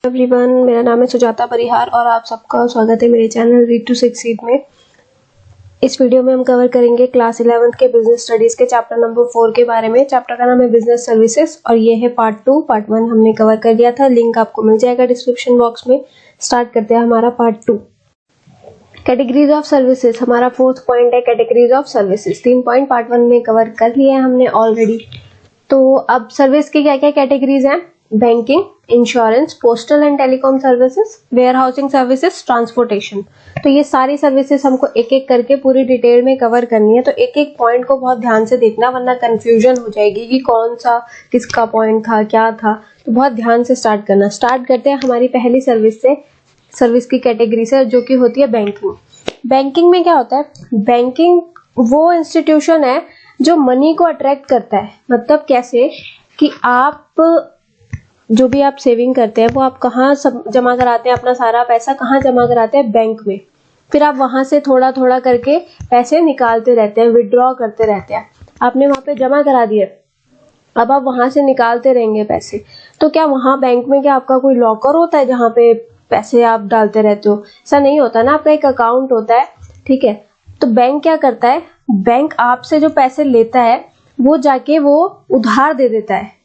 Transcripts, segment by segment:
Everyone, मेरा नाम है सुजाता परिहार और आप सबका स्वागत है मेरे चैनल रीड टू सक्सीड में। इस वीडियो में हम कवर करेंगे क्लास 11th के बिजनेस स्टडीज के चैप्टर नंबर 4 के बारे में। चैप्टर का नाम है बिजनेस सर्विसेज और ये है पार्ट 2। पार्ट 1 हमने कवर कर लिया था, लिंक आपको मिल जाएगा डिस्क्रिप्शन बॉक्स में। स्टार्ट करते हैं हमारा पार्ट 2। कैटेगरीज ऑफ सर्विसेज हमारा 4th पॉइंट है। Categories of services 3 point part 1 में कवर कर लिए हैं हमने ऑलरेडी। तो अब सर्विस की क्या क्या कैटेगरीज हैं? Banking, insurance, postal and telecom services, warehousing services, transportation. तो ये सारी सर्विसेज हमको एक एक करके पूरी डिटेल में कवर करनी है। तो एक एक पॉइंट को बहुत ध्यान से देखना, वरना कंफ्यूजन हो जाएगी कि कौन सा किसका पॉइंट था, क्या था। तो बहुत ध्यान से स्टार्ट करना। स्टार्ट करते हैं हमारी पहली सर्विस से, सर्विस की कैटेगरी से, जो कि होती है बैंकिंग। बैंकिंग में क्या होता है? बैंकिंग वो इंस्टीट्यूशन है जो मनी को अट्रैक्ट करता है। मतलब कैसे कि आप जो भी आप सेविंग करते हैं वो आप कहाँ जमा कराते हैं, अपना सारा पैसा कहाँ जमा कराते हैं? बैंक में। फिर आप वहां से थोड़ा थोड़ा करके पैसे निकालते रहते हैं, विड्रॉ करते रहते हैं। आपने वहां पे जमा करा दिए, अब आप वहां से निकालते रहेंगे पैसे। तो क्या वहां बैंक में क्या आपका कोई लॉकर होता है जहाँ पे पैसे आप डालते रहते हो? ऐसा नहीं होता ना, आपका एक अकाउंट होता है, ठीक है। तो बैंक क्या करता है? बैंक आपसे जो पैसे लेता है वो जाके वो उधार दे देता है।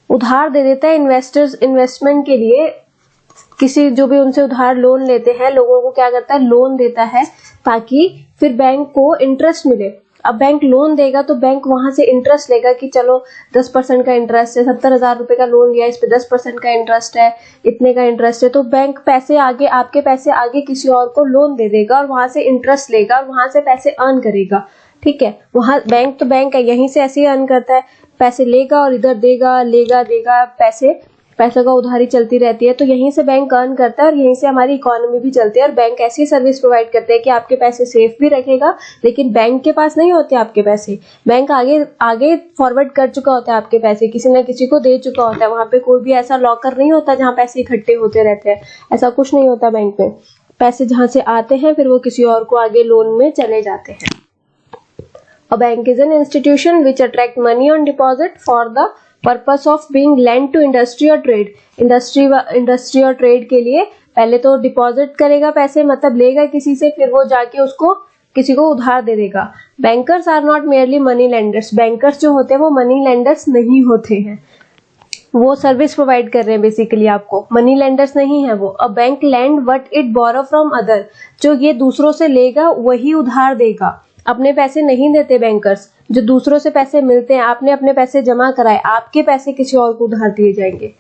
उधार दे देता है इन्वेस्टर्स, इन्वेस्टमेंट के लिए। किसी जो भी उनसे उधार लोन लेते हैं लोगों को क्या करता है? लोन देता है, ताकि फिर बैंक को इंटरेस्ट मिले। अब बैंक लोन देगा तो बैंक वहां से इंटरेस्ट लेगा कि चलो 10% का इंटरेस्ट है, 70,000 रुपए का लोन लिया, इस पे 10% का इंटरेस्ट है, इतने का इंटरेस्ट है। तो बैंक पैसे आगे, आपके पैसे आगे किसी और को लोन दे देगा और वहां से इंटरेस्ट लेगा और वहां से पैसे अर्न करेगा, ठीक है। वहां बैंक तो बैंक है, यहीं से ऐसे ही अर्न करता है, पैसे लेगा और इधर देगा, लेगा देगा, पैसे का उधारी चलती रहती है। तो यहीं से बैंक अर्न करता है और यहीं से हमारी इकोनॉमी भी चलती है। और बैंक ऐसी सर्विस प्रोवाइड करते हैं कि आपके पैसे सेफ भी रखेगा, लेकिन बैंक के पास नहीं होते आपके पैसे। बैंक आगे आगे फॉरवर्ड कर चुका होता है आपके पैसे, किसी न किसी को दे चुका होता है। वहां पे कोई भी ऐसा लॉकर नहीं होता जहाँ पैसे इकट्ठे होते रहते हैं, ऐसा कुछ नहीं होता बैंक में। पैसे जहाँ से आते हैं फिर वो किसी और को आगे लोन में चले जाते हैं। A bank is an institution which attract money on deposit for the purpose of being lent to industry or trade. Industry और ट्रेड के लिए पहले तो डिपॉजिट करेगा पैसे, मतलब लेगा किसी से, फिर वो जाके उसको किसी को उधार दे देगा। Bankers are not merely money lenders. Bankers जो होते हैं वो मनी लेंडर्स नहीं होते हैं, वो सर्विस प्रोवाइड कर रहे हैं बेसिकली आपको, मनी लेंडर्स नहीं है वो। A bank lend what it borrow from other. जो ये दूसरों से लेगा वही उधार देगा, अपने पैसे नहीं देते बैंकर्स। जो दूसरों से पैसे मिलते हैं, आपने अपने पैसे जमा कराए, आपके पैसे किसी और को उधार दिए जाएंगे।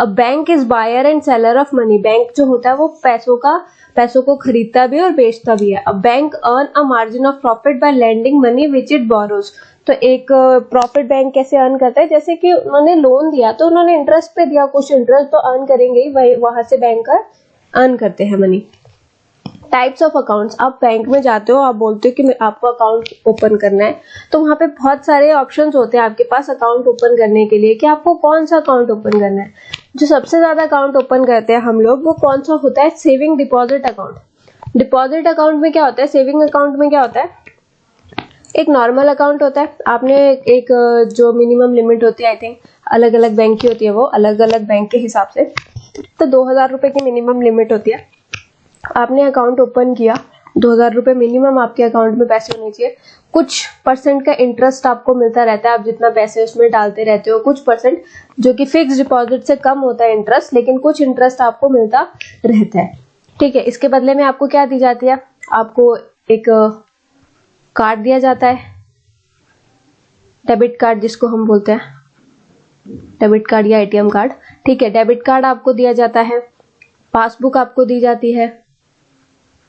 अब bank is buyer and seller of money. Bank जो होता है वो पैसों को खरीदता भी और बेचता भी है। अब bank earn a margin of profit by lending money which it borrows. तो एक प्रॉफिट बैंक कैसे अर्न करता है? जैसे कि उन्होंने लोन दिया तो उन्होंने इंटरेस्ट पे दिया, कुछ इंटरेस्ट तो अर्न करेंगे ही, वहां से बैंकर अर्न करते हैं मनी। Types of accounts. आप बैंक में जाते हो, आप बोलते हो कि आपको अकाउंट ओपन करना है, तो वहां पे बहुत सारे ऑप्शंस होते हैं आपके पास अकाउंट ओपन करने के लिए कि आपको कौन सा अकाउंट ओपन करना है। जो सबसे ज्यादा अकाउंट ओपन करते हैं हम लोग, वो कौन सा होता है? Saving deposit account. Deposit account में क्या होता है? सेविंग अकाउंट में क्या होता है? एक नॉर्मल अकाउंट होता है, आपने एक जो मिनिमम लिमिट होती है, आई थिंक अलग अलग बैंक की होती है, वो अलग अलग बैंक के हिसाब से, तो 2,000 रुपए की मिनिमम लिमिट होती है। आपने अकाउंट ओपन किया, 2,000 रुपए मिनिमम आपके अकाउंट में पैसे होने चाहिए। कुछ परसेंट का इंटरेस्ट आपको मिलता रहता है, आप जितना पैसे उसमें डालते रहते हो, कुछ परसेंट, जो कि फिक्स डिपॉजिट से कम होता है इंटरेस्ट, लेकिन कुछ इंटरेस्ट आपको मिलता रहता है, ठीक है। इसके बदले में आपको क्या दी जाती है? आपको एक कार्ड दिया जाता है, डेबिट कार्ड जिसको हम बोलते हैं, डेबिट कार्ड या एटीएम कार्ड, ठीक है। डेबिट कार्ड आपको दिया जाता है, पासबुक आपको दी जाती है।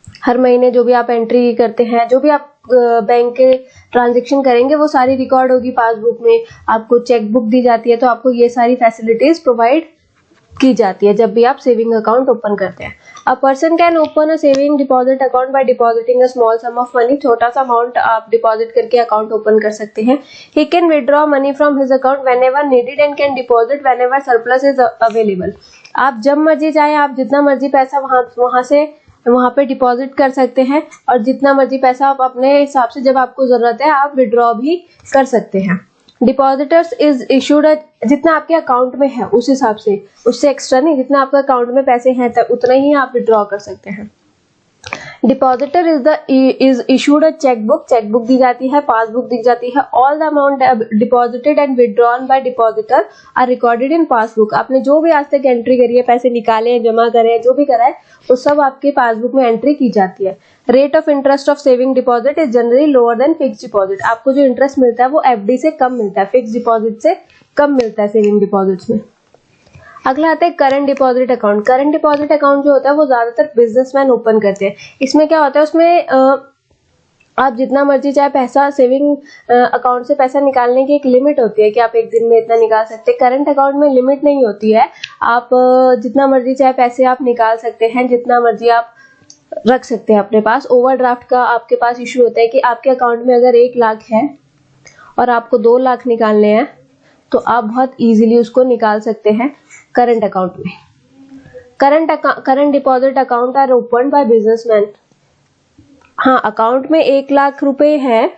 हर महीने जो भी आप एंट्री करते हैं, जो भी आप बैंक के ट्रांजैक्शन करेंगे, वो सारी रिकॉर्ड होगी पासबुक में। आपको चेक बुक दी जाती है। तो आपको ये सारी फैसिलिटीज प्रोवाइड की जाती है जब भी आप सेविंग अकाउंट ओपन करते हैं। A person can open a saving deposit account by depositing a small sum of money. छोटा सा अमाउंट आप डिपॉजिट करके अकाउंट ओपन कर सकते हैं। He can withdraw money from his account whenever needed and can deposit whenever surplus is available. आप जब मर्जी चाहे, आप जितना मर्जी पैसा वहां पे डिपॉजिट कर सकते हैं, और जितना मर्जी पैसा आप अपने हिसाब से, जब आपको जरूरत है, आप विड्रॉ भी कर सकते हैं। डिपॉजिटर्स इज इशूड, जितना आपके अकाउंट में है उस हिसाब से, उससे एक्स्ट्रा नहीं, जितना आपके अकाउंट में पैसे हैं तब उतना ही आप विड्रॉ कर सकते हैं। Depositor is issued a chequebook, chequebook दी जाती है, पासबुक दी जाती है। All the amount deposited and withdrawn by depositor are recorded in passbook. आपने जो भी आज तक एंट्री करी है, पैसे निकाले हैं, जमा करे हैं, जो भी करा है, वो सब आपके पासबुक में एंट्री की जाती है। Rate of interest of saving deposit is generally lower than fix deposit. आपको जो इंटरेस्ट मिलता है वो एफडी से कम मिलता है, फिक्स डिपॉजिट से कम मिलता है सेविंग डिपॉजिट्स में। अगला आता है current deposit account. Current deposit account जो होता है वो ज्यादातर बिजनेसमैन ओपन करते हैं। इसमें क्या होता है, उसमें आप जितना मर्जी चाहे पैसा सेविंग अकाउंट से पैसा निकालने की एक लिमिट होती है कि आप एक दिन में इतना निकाल सकते हैं। करंट अकाउंट में लिमिट नहीं होती है, आप जितना मर्जी चाहे पैसे आप निकाल सकते हैं, जितना मर्जी आप रख सकते हैं अपने पास। ओवरड्राफ्ट का आपके पास इशू होता है कि आपके अकाउंट में अगर 1 लाख है और आपको 2 लाख निकालने हैं तो आप बहुत इजीली उसको निकाल सकते हैं करंट अकाउंट में। Current deposit account are open by businessman. हाँ, अकाउंट में 1 लाख रुपए है,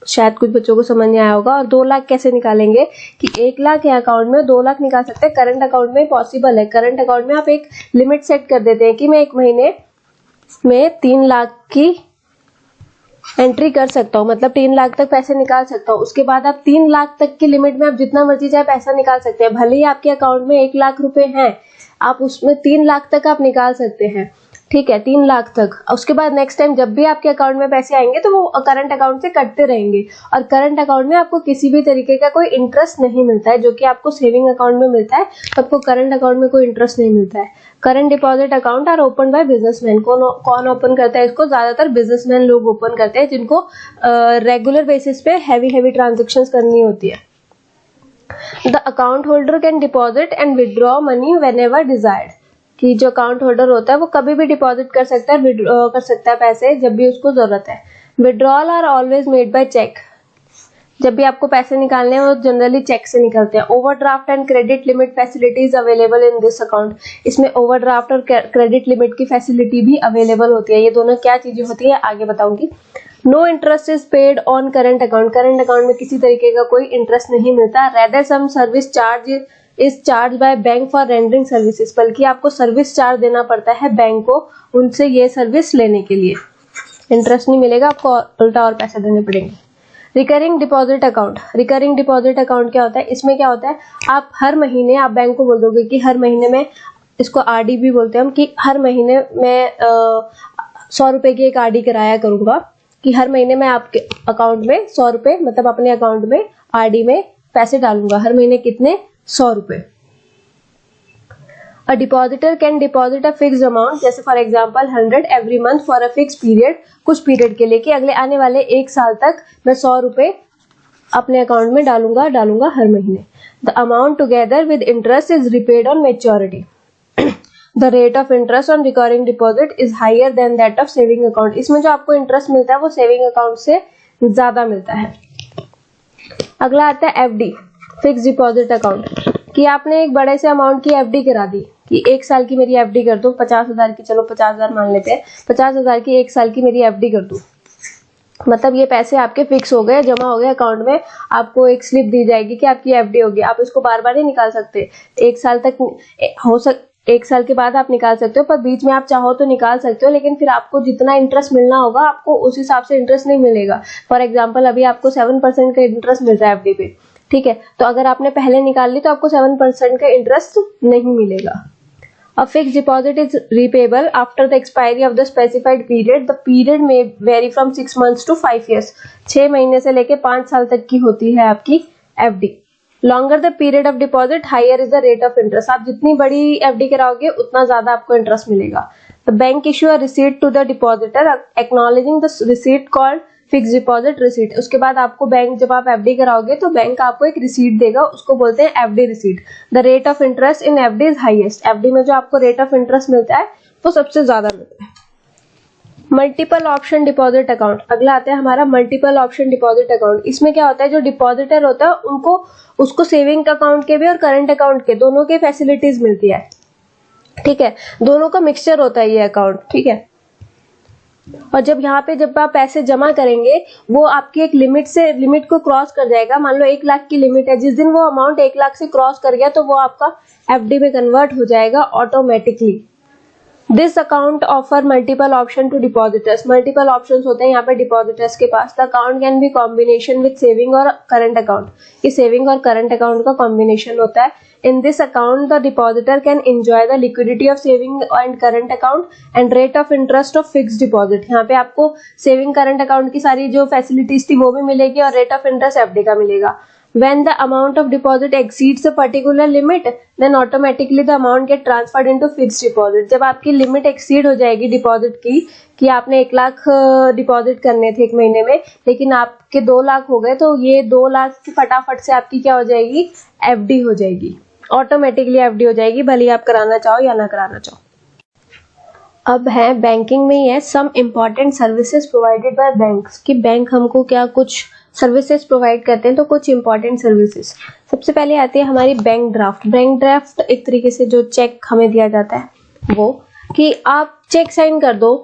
शायद कुछ बच्चों को समझ नहीं आया होगा। और 2 लाख कैसे निकालेंगे कि 1 लाख है अकाउंट में, 2 लाख निकाल सकते हैं। करंट अकाउंट में पॉसिबल है। करंट अकाउंट में आप एक लिमिट सेट कर देते हैं कि मैं 1 महीने में 3 लाख की एंट्री कर सकता हूँ, मतलब 3 लाख तक पैसे निकाल सकता हूँ। उसके बाद आप 3 लाख तक की लिमिट में आप जितना मर्जी चाहे पैसा निकाल सकते हैं। भले ही आपके अकाउंट में 1 लाख रुपए हैं, आप उसमें 3 लाख तक आप निकाल सकते हैं, ठीक है, 3 लाख तक। उसके बाद नेक्स्ट टाइम जब भी आपके अकाउंट में पैसे आएंगे तो वो करंट अकाउंट से कटते रहेंगे। और करंट अकाउंट में आपको किसी भी तरीके का कोई इंटरेस्ट नहीं मिलता है, जो कि आपको सेविंग अकाउंट में मिलता है, तो आपको करंट अकाउंट में कोई इंटरेस्ट नहीं मिलता है। Current deposit account are open by businessman. कौन ओपन करता है इसको? ज्यादातर बिजनेसमैन लोग ओपन करते हैं, जिनको रेगुलर बेसिस पे हैवी ट्रांजेक्शंस करनी होती है। The account holder can deposit and withdraw money whenever desired, कि जो अकाउंट होल्डर होता है वो कभी भी डिपॉजिट कर सकता है, विड्रॉ कर सकता है पैसे जब भी उसको जरूरत है। Withdrawal are always made by cheque. जब भी आपको पैसे निकालने हैं वो जनरली चेक से निकलते हैं। Overdraft and credit limit facilities available in this account. इसमें ओवरड्राफ्ट और क्रेडिट लिमिट की फैसिलिटी भी अवेलेबल होती है। ये दोनों क्या चीजें होती है आगे बताऊंगी। No interest is paid on current account. Current account में किसी तरीके का कोई इंटरेस्ट नहीं मिलता। Rather some service charge is charged by bank for rendering services. बल्कि आपको सर्विस चार्ज देना पड़ता है बैंक को उनसे ये सर्विस लेने के लिए। इंटरेस्ट नहीं मिलेगा आपको, उल्टा और पैसे देने पड़ेंगे। Recurring deposit account. Recurring deposit account क्या होता है? इसमें क्या होता है, आप हर महीने आप बैंक को बोल दोगे कि हर महीने में, इसको आरडी भी बोलते हैं हम, कि हर महीने में 100 रुपए की एक आरडी कराया करूंगा, कि हर महीने में आपके अकाउंट में 100 रुपए, मतलब अपने अकाउंट में आरडी में पैसे डालूंगा। हर महीने कितने? 100 रुपए। A depositor can deposit a fixed amount, जैसे for example 100 every month for a fix period, कुछ पीरियड के लिए, कि अगले आने वाले 1 साल तक मैं 100 रुपए अपने अकाउंट में डालूंगा हर महीने। The amount together with interest is repaid on maturity. The rate of interest on recurring deposit is higher than that of saving account. इसमें जो आपको इंटरेस्ट मिलता है वो सेविंग अकाउंट से ज्यादा मिलता है। अगला आता है एफडी, फिक्स डिपॉजिट अकाउंट, कि आपने एक बड़े से अमाउंट की एफडी करा दी, कि 1 साल की मेरी एफडी कर दो, 50,000 की, चलो 50,000 मान लेते हैं, 50,000 की 1 साल की मेरी एफडी कर दो। मतलब ये पैसे आपके फिक्स हो गए, जमा हो गए अकाउंट में। आपको एक स्लिप दी जाएगी कि आपकी एफडी होगी। आप इसको बार बार नहीं निकाल सकते, 1 साल तक हो 1 साल के बाद आप निकाल सकते हो, पर बीच में आप चाहो तो निकाल सकते हो, लेकिन फिर आपको जितना इंटरेस्ट मिलना होगा आपको उस हिसाब से इंटरेस्ट नहीं मिलेगा। फॉर एग्जाम्पल अभी आपको 7% का इंटरेस्ट मिल रहा है एफडी पे, ठीक है, तो अगर आपने पहले निकाल ली तो आपको 7% का इंटरेस्ट नहीं मिलेगा। A fixed deposit is repayable after the expiry of the specified period. The period may vary from 6 months to 5 years. 6 महीने से लेके 5 साल तक की होती है आपकी FD. Longer the period of deposit, higher is the rate of interest. आप जितनी बड़ी एफडी कराओगे उतना ज्यादा आपको इंटरेस्ट मिलेगा। The bank issue a receipt to the depositor acknowledging the receipt called fix deposit receipt. उसके बाद आपको बैंक, जब आप एफडी कराओगे तो बैंक आपको एक रिसीट देगा, उसको बोलते हैं FD receipt. The rate of interest in FD is highest. FD में जो आपको रेट ऑफ इंटरेस्ट मिलता है वो सबसे ज्यादा मिलता है। Multiple option deposit account. अगला आता है हमारा मल्टीपल ऑप्शन डिपॉजिट अकाउंट। इसमें क्या होता है, जो डिपॉजिटर होता है उनको, उसको सेविंग अकाउंट के भी और करंट अकाउंट के दोनों के फैसिलिटीज मिलती है, ठीक है, दोनों का मिक्सचर होता है ये अकाउंट, ठीक है। और जब यहाँ पे जब आप पैसे जमा करेंगे वो आपकी एक लिमिट को क्रॉस कर जाएगा। मान लो 1 लाख की लिमिट है, जिस दिन वो अमाउंट 1 लाख से क्रॉस कर गया तो वो आपका एफडी में कन्वर्ट हो जाएगा automatically. This account offer multiple option to depositors. Multiple options होते हैं यहाँ पे डिपॉजिटर्स के पास। The account can be combination with saving और करंट अकाउंट। ये सेविंग और करंट अकाउंट का कॉम्बिनेशन होता है। In this account, the depositor can enjoy the liquidity of saving and current account and rate of interest of fixed deposit। यहाँ पे आपको saving current account की सारी जो फैसिलिटीज थी वो भी मिलेगी और रेट ऑफ इंटरेस्ट एफडी का मिलेगा। When the amount of deposit exceeds a particular limit, then automatically the amount get transferred into fixed deposit। जब आपकी लिमिट एक्सीड हो जाएगी डिपॉजिट की, कि आपने 1 लाख डिपॉजिट करने थे 1 महीने में, लेकिन आपके 2 लाख हो गए, तो ये 2 लाख की फटाफट से आपकी क्या हो जाएगी, एफडी हो जाएगी, ऑटोमेटिकली एफडी हो जाएगी, भले ही आप कराना चाहो या ना कराना चाहो। अब है बैंकिंग में ही है some important services provided by banks, कि बैंक हमको क्या कुछ सर्विसेज प्रोवाइड करते हैं। तो कुछ इंपॉर्टेंट सर्विसेज, सबसे पहले आती है हमारी बैंक ड्राफ्ट। बैंक ड्राफ्ट एक तरीके से जो चेक हमें दिया जाता है वो, कि आप चेक साइन कर दो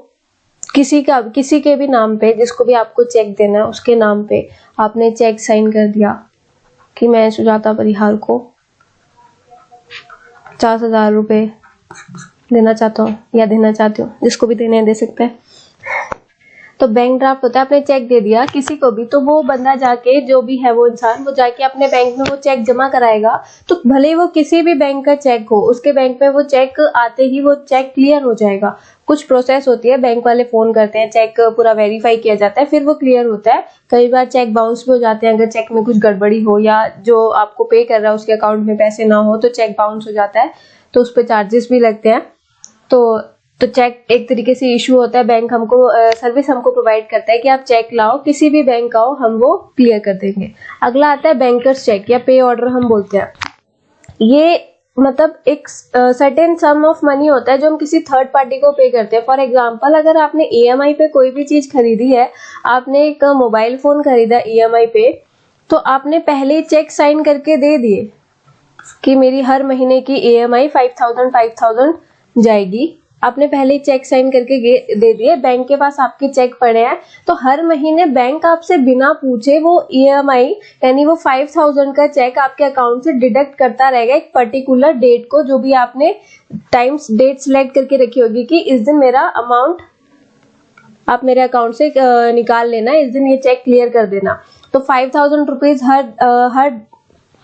किसी के भी नाम पे, जिसको भी आपको चेक देना है उसके नाम पे आपने चेक साइन कर दिया कि मैं सुजाता परिहार को 50,000 रुपए देना चाहता हूँ या देना चाहती हूँ, जिसको भी देने दे सकते हैं। तो बैंक ड्राफ्ट होता है, आपने चेक दे दिया किसी को भी, तो वो बंदा जाके, जो भी है वो इंसान, वो जाके अपने बैंक में वो चेक जमा कराएगा। तो भले ही वो किसी भी बैंक का चेक हो, उसके बैंक में वो चेक आते ही वो चेक क्लियर हो जाएगा। कुछ प्रोसेस होती है, बैंक वाले फोन करते हैं, चेक पूरा वेरीफाई किया जाता है, फिर वो क्लियर होता है। कई बार चेक बाउंस भी हो जाते हैं, अगर चेक में कुछ गड़बड़ी हो या जो आपको पे कर रहा है उसके अकाउंट में पैसे ना हो तो चेक बाउंस हो जाता है, तो उस पर चार्जेस भी लगते हैं। तो चेक एक तरीके से इशू होता है, बैंक हमको सर्विस हमको प्रोवाइड करता है कि आप चेक लाओ, किसी भी बैंक का हो, हम वो क्लियर कर देंगे। अगला आता है बैंकर्स चेक या पे ऑर्डर हम बोलते हैं। ये मतलब एक सर्टेन सम ऑफ मनी होता है जो हम किसी थर्ड पार्टी को पे करते हैं। फॉर एग्जांपल, अगर आपने ईएमआई पे कोई भी चीज खरीदी है, आपने एक मोबाइल फोन खरीदा ईएमआई पे, तो आपने पहले चेक साइन करके दे दिए कि मेरी हर महीने की ईएमआई 5,000 जाएगी। आपने पहले चेक साइन करके दे दिए, बैंक के पास आपके चेक पड़े हैं, तो हर महीने बैंक आपसे बिना पूछे वो ईएमआई यानी वो 5,000 का चेक आपके अकाउंट से डिडक्ट करता रहेगा एक पर्टिकुलर डेट को, जो भी आपने डेट सिलेक्ट करके रखी होगी कि इस दिन मेरा अमाउंट आप मेरे अकाउंट से निकाल लेना, इस दिन ये चेक क्लियर कर देना। तो 5,000 रुपीज हर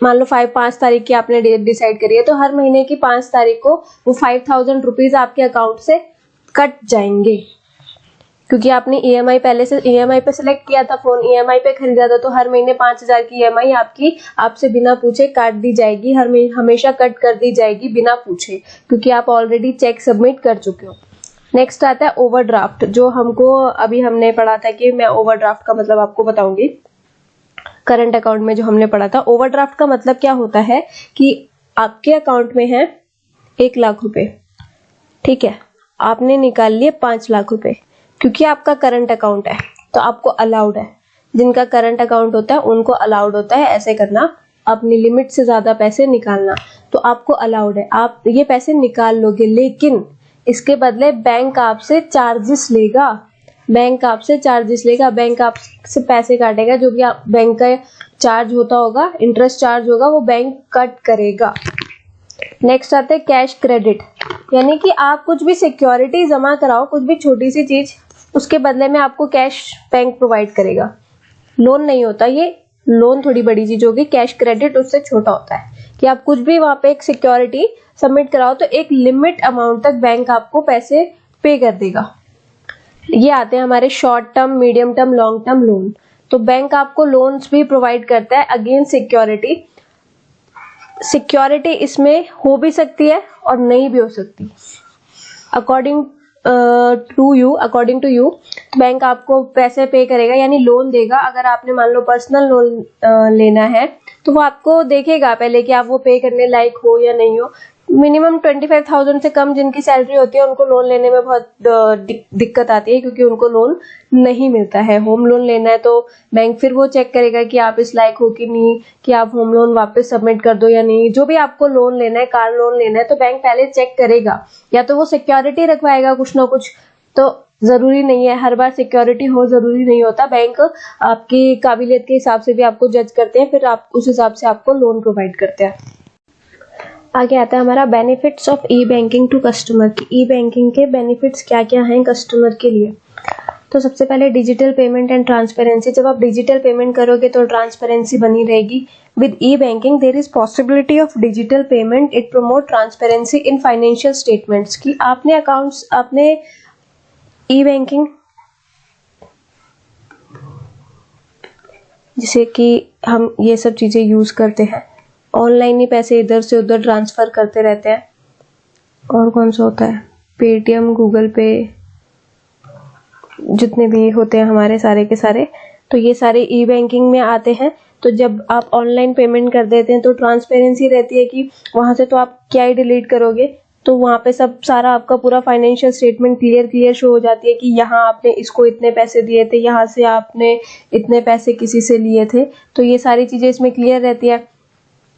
मान लो 5 तारीख की आपने डेट डिसाइड करी है, तो हर महीने की 5 तारीख को वो 5,000 रुपीज आपके अकाउंट से कट जाएंगे, क्योंकि आपने ईएमआई पहले से ईएमआई पे सिलेक्ट किया था, फोन ईएमआई पे खरीदा था, तो हर महीने 5,000 की ईएमआई आपकी आपसे बिना पूछे काट दी जाएगी, हमेशा कट कर दी जाएगी बिना पूछे, क्योंकि आप ऑलरेडी चेक सबमिट कर चुके हो। नेक्स्ट आता है ओवरड्राफ्ट, जो हमको अभी हमने पढ़ा था कि मैं ओवरड्राफ्ट का मतलब आपको बताऊंगी। करंट अकाउंट में जो हमने पढ़ा था, ओवरड्राफ्ट का मतलब क्या होता है कि आपके अकाउंट में है 1 लाख रुपए, ठीक है, आपने निकाल लिए 5 लाख रुपए, क्योंकि आपका करंट अकाउंट है तो आपको अलाउड है, जिनका करंट अकाउंट होता है उनको अलाउड होता है ऐसे करना, अपनी लिमिट से ज्यादा पैसे निकालना, तो आपको अलाउड है, आप ये पैसे निकाल लोगे। लेकिन इसके बदले बैंक आपसे चार्जेस लेगा, बैंक आपसे पैसे काटेगा, जो भी आप बैंक का चार्ज होता होगा, इंटरेस्ट चार्ज होगा, वो बैंक कट करेगा। नेक्स्ट आते हैं कैश क्रेडिट, यानी कि आप कुछ भी सिक्योरिटी जमा कराओ, कुछ भी छोटी सी चीज, उसके बदले में आपको कैश बैंक प्रोवाइड करेगा। लोन नहीं होता ये, लोन थोड़ी बड़ी चीज होगी, कैश क्रेडिट उससे छोटा होता है कि आप कुछ भी वहां पे एक सिक्योरिटी सबमिट कराओ तो एक लिमिट अमाउंट तक बैंक आपको पैसे पे कर देगा। ये आते हैं हमारे short term, medium term, long term loan. तो बैंक आपको लोन्स भी प्रोवाइड करता है अगेंस्ट सिक्योरिटी। सिक्योरिटी इसमें हो भी सकती है और नहीं भी हो सकती, अकॉर्डिंग टू यू बैंक आपको पैसे पे करेगा, यानी लोन देगा। अगर आपने मान लो पर्सनल लोन लेना है तो वो आपको देखेगा पहले कि आप वो पे करने लायक हो या नहीं हो। मिनिमम 25,000 से कम जिनकी सैलरी होती है उनको लोन लेने में बहुत दिक्कत आती है, क्योंकि उनको लोन नहीं मिलता है। होम लोन लेना है तो बैंक फिर वो चेक करेगा कि आप इस लायक हो कि नहीं, कि आप होम लोन वापस सबमिट कर दो या नहीं। जो भी आपको लोन लेना है, कार लोन लेना है, तो बैंक पहले चेक करेगा, या तो वो सिक्योरिटी रखवाएगा कुछ ना कुछ, तो जरूरी नहीं है, हर बार सिक्योरिटी हो जरूरी नहीं होता। बैंक आपकी काबिलियत के हिसाब से भी आपको जज करते हैं, फिर आप उस हिसाब से आपको लोन प्रोवाइड करते हैं। आगे आता है हमारा benefits of e banking to customer, की ई बैंकिंग के बेनिफिट्स क्या क्या हैं कस्टमर के लिए। तो सबसे पहले डिजिटल पेमेंट एंड ट्रांसपेरेंसी। जब आप डिजिटल पेमेंट करोगे तो ट्रांसपेरेंसी बनी रहेगी। With e banking there is possibility of digital payment, it promote transparency in financial statements. की आपने अकाउंट्स, आपने ई बैंकिंग जिसे कि हम ये सब चीजें यूज करते हैं, ऑनलाइन ही पैसे इधर से उधर ट्रांसफर करते रहते हैं। और कौन सा होता है, पेटीएम, गूगल पे, जितने भी होते हैं हमारे सारे के सारे, तो ये सारे ई बैंकिंग में आते हैं। तो जब आप ऑनलाइन पेमेंट कर देते हैं तो ट्रांसपेरेंसी रहती है कि वहां से तो आप क्या ही डिलीट करोगे, तो वहां पे सब सारा आपका पूरा फाइनेंशियल स्टेटमेंट क्लियर शो हो जाती है कि यहाँ आपने इसको इतने पैसे दिए थे, यहाँ से आपने इतने पैसे किसी से लिए थे, तो ये सारी चीजें इसमें क्लियर रहती है।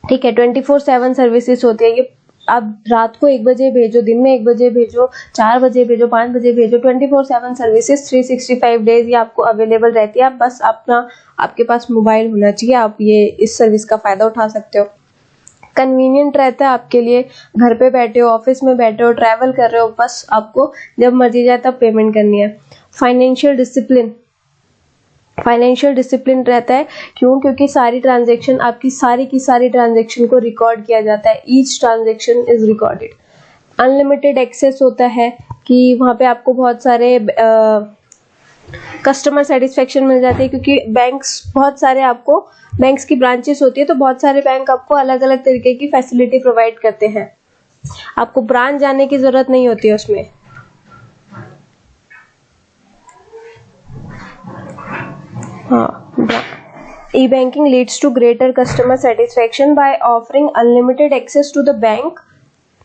ठीक है, 24/7 सर्विसेज होती है। ये आप रात को 1 बजे भेजो, दिन में 1 बजे भेजो, 4 बजे भेजो, 5 बजे भेजो, 24/7 सर्विसेज 365 डेज ये आपको अवेलेबल रहती है। आप बस अपना, आपके पास मोबाइल होना चाहिए, आप ये इस सर्विस का फायदा उठा सकते हो। कन्वीनियंट रहता है आपके लिए, घर पे बैठे हो, ऑफिस में बैठे हो, ट्रैवल कर रहे हो, बस आपको जब मर्जी जाए तब पेमेंट करनी है। फाइनेंशियल डिसिप्लिन, फाइनेंशियल डिसिप्लिन रहता है। क्यों? क्योंकि सारी ट्रांजैक्शन, आपकी सारी की सारी ट्रांजैक्शन को रिकॉर्ड किया जाता है, each transaction is recorded. Unlimited access होता है कि वहां पे आपको बहुत सारे कस्टमर सेटिस्फेक्शन मिल जाती है, क्योंकि बैंक्स बहुत सारे, आपको बैंक्स की ब्रांचेस होती है तो बहुत सारे बैंक आपको अलग अलग तरीके की फैसिलिटी प्रोवाइड करते हैं, आपको ब्रांच जाने की जरूरत नहीं होती है उसमें। E banking leads to greater customer satisfaction by offering unlimited access to the bank,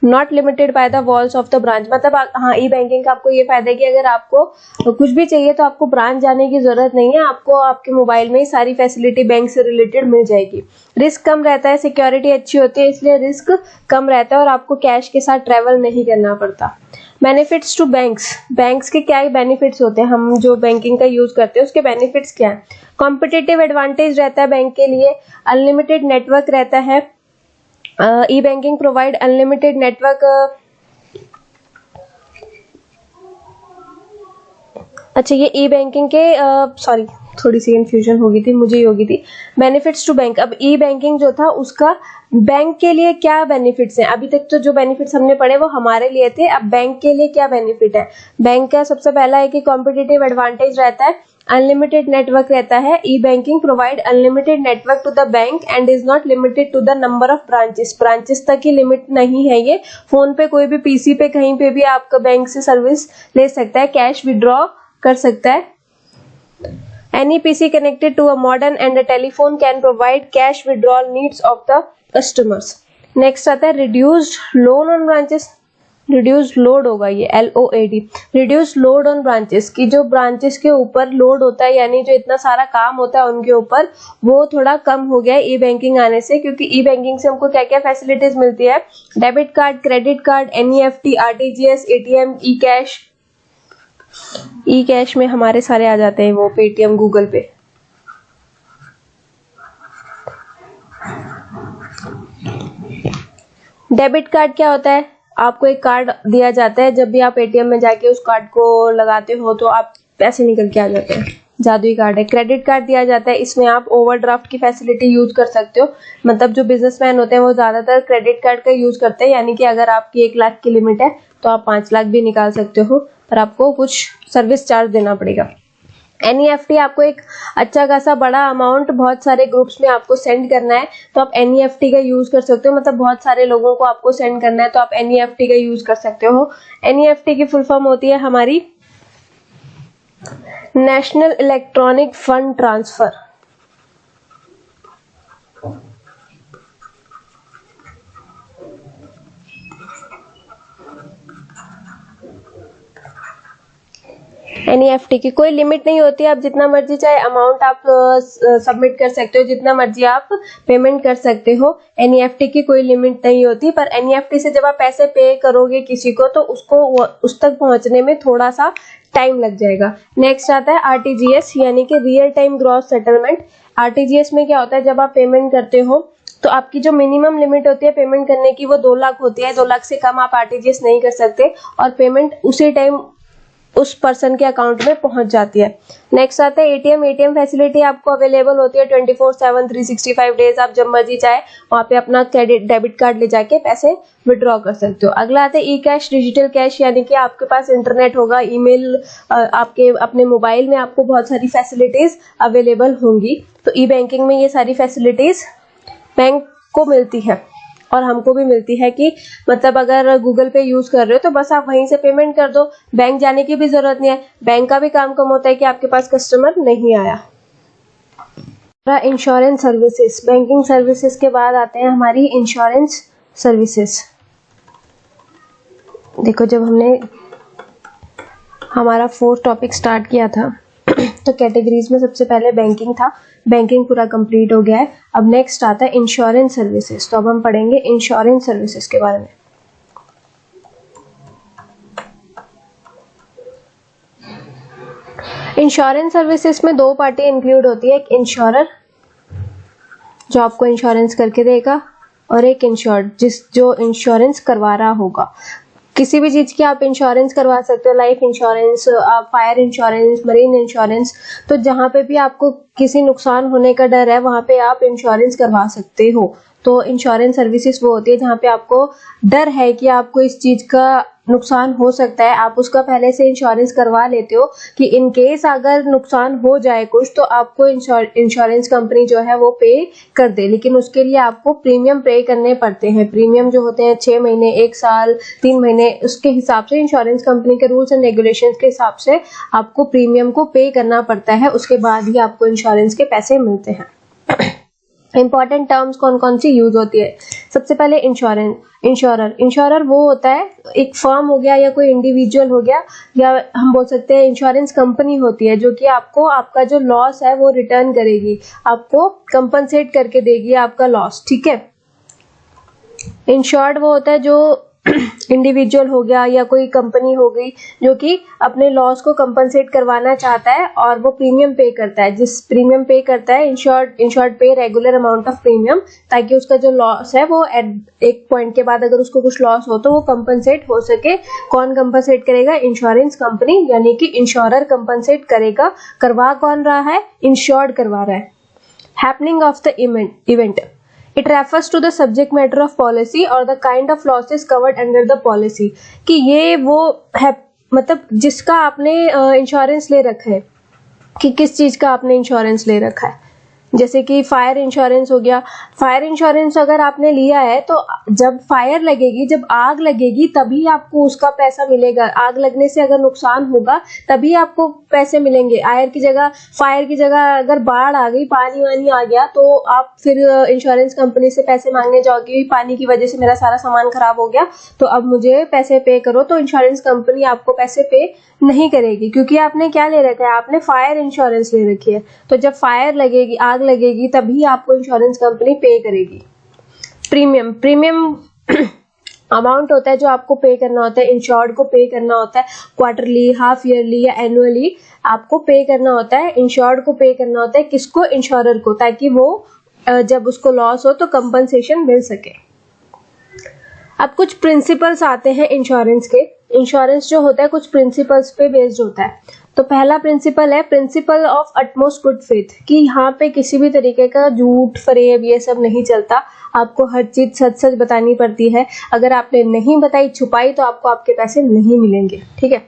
not limited by the walls of the branch. मतलब हाँ, ई बैंकिंग का आपको ये फायदा है कि अगर आपको कुछ भी चाहिए तो आपको ब्रांच जाने की जरूरत नहीं है, आपको आपके मोबाइल में ही सारी फैसिलिटी बैंक से रिलेटेड मिल जाएगी। रिस्क कम रहता है, सिक्योरिटी अच्छी होती है, इसलिए रिस्क कम रहता है और आपको कैश के साथ ट्रेवल नहीं करना पड़ता। बेनिफिट्स टू बैंक्स, बैंक्स के क्या बेनिफिट्स होते हैं, हम जो बैंकिंग का यूज करते हैं उसके बेनिफिट्स क्या है। कॉम्पिटिटिव एडवांटेज रहता है बैंक के लिए, अनलिमिटेड नेटवर्क रहता है। E banking provide unlimited network. अच्छा, ये ई बैंकिंग के सॉरी थोड़ी सी कंफ्यूजन हो गई थी, मुझे ही हो गई थी। बेनिफिट्स टू बैंक, अब ई बैंकिंग जो था उसका बैंक के लिए क्या बेनिफिट्स हैं। अभी तक तो जो बेनिफिट्स हमने पढ़े वो हमारे लिए थे, अब बैंक के लिए क्या बेनिफिट है। बैंक का सबसे पहला है कि कॉम्पिटिटिव एडवांटेज रहता है, अनलिमिटेड नेटवर्क रहता है। E banking provide unlimited network to the bank and is not limited to the number of branches, branches तक ही लिमिट नहीं है ये। फोन पे, कोई भी पीसी पे, कहीं पे भी आपका बैंक से सर्विस ले सकता है, कैश विड्रॉ कर सकता है। Any PC connected to a modern and a telephone can provide cash withdrawal needs of the customers. Next आता है reduced loan on branches, reduced load होगा ये, LOAD, reduced load on branches, की जो branches के ऊपर लोड होता है, यानी जो इतना सारा काम होता है उनके ऊपर, वो थोड़ा कम हो गया है ई बैंकिंग आने से। क्योंकि ई बैंकिंग से हमको क्या क्या फैसिलिटीज मिलती है, debit card, credit card, NEFT, RTGS, ATM, ई कैश। ई कैश में हमारे सारे आ जाते हैं वो, पेटीएम, गूगल पे। डेबिट कार्ड क्या होता है, आपको एक कार्ड दिया जाता है, जब भी आप एटीएम में जाके उस कार्ड को लगाते हो तो आप पैसे निकल के आ जाते हैं, जादुई कार्ड है। क्रेडिट कार्ड दिया जाता है, इसमें आप ओवरड्राफ्ट की फैसिलिटी यूज कर सकते हो। मतलब जो बिजनेसमैन होते हैं वो ज्यादातर क्रेडिट कार्ड का यूज करते हैं, यानी कि अगर आपकी 1 लाख की लिमिट है तो आप 5 लाख भी निकाल सकते हो, पर आपको कुछ सर्विस चार्ज देना पड़ेगा। NEFT, आपको एक अच्छा खासा बड़ा अमाउंट बहुत सारे ग्रुप्स में आपको सेंड करना है तो आप NEFT का यूज कर सकते हो। मतलब बहुत सारे लोगों को आपको सेंड करना है तो आप NEFT का यूज कर सकते हो। NEFT की फुल फॉर्म होती है हमारी national electronic fund transfer. NEFT की कोई लिमिट नहीं होती, आप जितना मर्जी चाहे अमाउंट आप सबमिट कर सकते हो, जितना मर्जी आप पेमेंट कर सकते हो। एनईएफटी की कोई लिमिट नहीं होती, पर एनईएफटी से जब आप पैसे पे करोगे किसी को तो उसको उस तक पहुंचने में थोड़ा सा टाइम लग जाएगा। नेक्स्ट आता है आरटीजीएस यानी कि real time gross settlement. RTGS में क्या होता है, जब आप पेमेंट करते हो तो आपकी जो मिनिमम लिमिट होती है पेमेंट करने की वो 2 लाख होती है। 2 लाख से कम आप आरटीजीएस नहीं कर सकते और पेमेंट उसी टाइम उस पर्सन के अकाउंट में पहुंच जाती है। नेक्स्ट आता है एटीएम। एटीएम फैसिलिटी आपको अवेलेबल होती है 24/7 365 डेज। आप जब मर्जी चाहे वहां पे अपना क्रेडिट डेबिट कार्ड ले जाके पैसे विड्रॉ कर सकते हो। अगला आता है ई कैश डिजिटल कैश यानी कि आपके पास इंटरनेट होगा, ईमेल, आपके अपने मोबाइल में आपको बहुत सारी फैसिलिटीज अवेलेबल होंगी। तो ई बैंकिंग में ये सारी फैसिलिटीज बैंक को मिलती है और हमको भी मिलती है कि मतलब अगर गूगल पे यूज कर रहे हो तो बस आप वहीं से पेमेंट कर दो, बैंक जाने की भी जरूरत नहीं है। बैंक का भी काम कम होता है कि आपके पास कस्टमर नहीं आया। Insurance services. बैंकिंग सर्विसेज के बाद आते हैं हमारी इंश्योरेंस सर्विसेज। देखो जब हमने हमारा 4th टॉपिक स्टार्ट किया था तो कैटेगरीज में सबसे पहले बैंकिंग था, बैंकिंग पूरा कंप्लीट हो गया है। अब नेक्स्ट आता है इंश्योरेंस सर्विसेज। तो अब हम पढ़ेंगे इंश्योरेंस सर्विसेज के बारे में। इंश्योरेंस सर्विसेज में 2 पार्टी इंक्लूड होती है, एक इंश्योरर जो आपको इंश्योरेंस करके देगा और एक इंश्योर्ड जो इंश्योरेंस करवा रहा होगा। किसी भी चीज की आप इंश्योरेंस करवा सकते हो, life insurance, fire insurance, marine insurance. तो जहां पे भी आपको किसी नुकसान होने का डर है वहां पे आप इंश्योरेंस करवा सकते हो। तो इंश्योरेंस सर्विसेज वो होती है जहां पे आपको डर है कि आपको इस चीज का नुकसान हो सकता है, आप उसका पहले से इंश्योरेंस करवा लेते हो कि इन केस अगर नुकसान हो जाए कुछ तो आपको इंश्योरेंस कंपनी जो है वो पे कर दे। लेकिन उसके लिए आपको प्रीमियम पे करने पड़ते हैं। प्रीमियम जो होते हैं 6 महीने, 1 साल, 3 महीने, उसके हिसाब से इंश्योरेंस कंपनी के रूल्स एंड रेगुलेशंस के हिसाब से आपको प्रीमियम को पे करना पड़ता है। उसके बाद ही आपको इंश्योरेंस के पैसे मिलते हैं। इंपॉर्टेंट टर्म्स कौन कौन सी यूज होती है। सबसे पहले इंश्योरर वो होता है, एक फर्म हो गया या कोई इंडिविजुअल हो गया, या हम बोल सकते हैं इंश्योरेंस कंपनी होती है जो कि आपको आपका जो लॉस है वो रिटर्न करेगी, आपको कंपनसेट करके देगी आपका लॉस। ठीक है। इंश्योर्ड वो होता है जो इंडिविजुअल हो गया या कोई कंपनी हो गई जो कि अपने लॉस को कंपनसेट करवाना चाहता है और वो प्रीमियम पे करता है। जिस प्रीमियम पे करता है इंश्योर्ड पे रेगुलर अमाउंट ऑफ प्रीमियम, ताकि उसका जो लॉस है वो एट एक पॉइंट के बाद अगर उसको कुछ लॉस हो तो वो कंपनसेट हो सके। कौन कंपनसेट करेगा? इंश्योरेंस कंपनी, यानी कि इंश्योरर कंपनसेट करेगा। करवा कौन रहा है? इंश्योर्ड करवा रहा है। Happening of the event, it refers to the subject matter of policy or the kind of losses covered under the policy। कि ये वो है मतलब जिसका आपने इंश्योरेंस ले रखा है, कि किस चीज का आपने इंश्योरेंस ले रखा है। जैसे कि फायर इंश्योरेंस हो गया। फायर इंश्योरेंस अगर आपने लिया है तो जब फायर लगेगी, जब आग लगेगी तभी आपको उसका पैसा मिलेगा। आग लगने से अगर नुकसान होगा तभी आपको पैसे मिलेंगे। फायर की जगह अगर बाढ़ आ गई, पानी वानी आ गया तो आप फिर इंश्योरेंस कंपनी से पैसे मांगने जाओगे, पानी की वजह से मेरा सारा सामान खराब हो गया तो अब मुझे पैसे पे करो। तो इंश्योरेंस कंपनी आपको पैसे पे नहीं करेगी, क्योंकि आपने क्या ले रखा है? आपने फायर इंश्योरेंस ले रखी है। तो जब फायर लगेगी, आग लगेगी, तभी आपको इंश्योरेंस कंपनी पे करेगी। प्रीमियम अमाउंट होता है जो आपको पे करना होता है, इंश्योर्ड को पे करना होता है। क्वार्टरली, हाफ ईयरली या एनुअली आपको पे करना होता है। इंश्योर्ड को पे करना होता है किसको? इंश्योरर को, ताकि वो जब उसको लॉस हो तो कंपनसेशन मिल सके। अब कुछ प्रिंसिपल्स आते हैं इंश्योरेंस के। इंश्योरेंस जो होता है कुछ प्रिंसिपल्स पे बेस्ड होता है। तो पहला प्रिंसिपल है principle of utmost good faith, कि यहाँ पे किसी भी तरीके का झूठ, फरेब ये सब नहीं चलता। आपको हर चीज सच सच बतानी पड़ती है। अगर आपने नहीं बताई, छुपाई, तो आपको आपके पैसे नहीं मिलेंगे। ठीक है।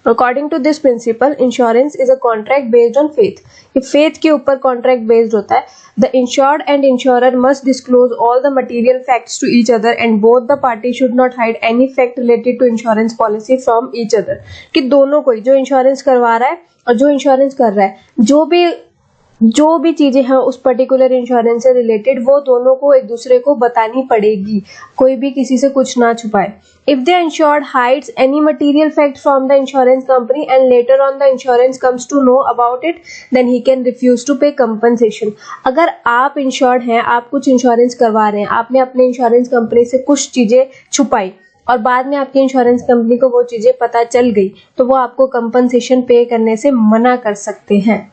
According to this principle insurance is a contract based on faith. ये फेथ के ऊपर कॉन्ट्रैक्ट बेस्ड होता है। The insured and insurer must disclose all the material facts to each other and both the party should not hide any fact related to insurance policy from each other. कि दोनों को, जो insurance करवा रहा है और जो इंश्योरेंस कर रहा है, जो भी जो भी चीजें हैं उस पर्टिकुलर इंश्योरेंस से रिलेटेड वो दोनों को एक दूसरे को बतानी पड़ेगी, कोई भी किसी से कुछ ना छुपाए। If the insured hides any material fact from the insurance company and later on the insurance comes to know about it then he can refuse to pay compensation. अगर आप इंश्योर्ड हैं, आप कुछ इंश्योरेंस करवा रहे हैं, आपने अपने इंश्योरेंस कंपनी से कुछ चीजें छुपाई और बाद में आपकी इंश्योरेंस कंपनी को वो चीजें पता चल गई, तो वो आपको कंपनसेशन पे करने से मना कर सकते हैं।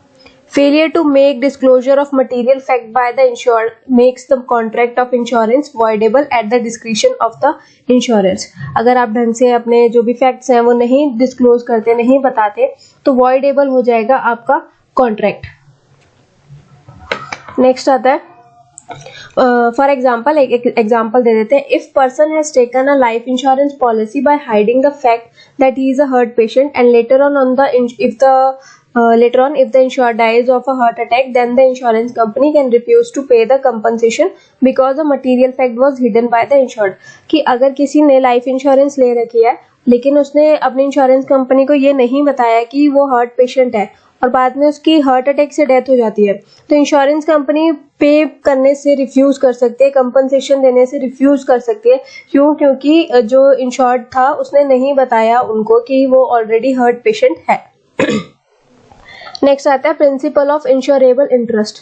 Failure to make disclosure of material fact by the insured makes the contract of insurance voidable at the discretion of the insurance। अगर आप ढंग से अपने जो भी फैक्ट्स हैं वो नहीं डिस्क्लोज करते, नहीं बताते, तो voidable हो जाएगा आपका कॉन्ट्रैक्ट। नेक्स्ट आता है फॉर एग्जाम्पल, एक एग्जाम्पल दे देते हैं। If person has taken a life insurance policy bye hiding the fact that he is a heart patient and later on the if the insured dies of a heart attack, then the insurance company can refuse to pay the compensation because the material fact was hidden by the insured। कि अगर किसी ने life insurance ले रखी है लेकिन उसने अपनी इंश्योरेंस कंपनी को ये नहीं बताया कि वो हार्ट पेशेंट है और बाद में उसकी हार्ट अटैक से डेथ हो जाती है, तो इंश्योरेंस कंपनी पे करने से रिफ्यूज कर सकती है, कंपनसेशन देने से रिफ्यूज कर सकती है। क्यों? क्योंकि जो इंश्योर्ड था उसने नहीं बताया उनको कि वो ऑलरेडी हार्ट पेशेंट है। नेक्स्ट आता है प्रिंसिपल ऑफ इंश्योरेबल इंटरेस्ट।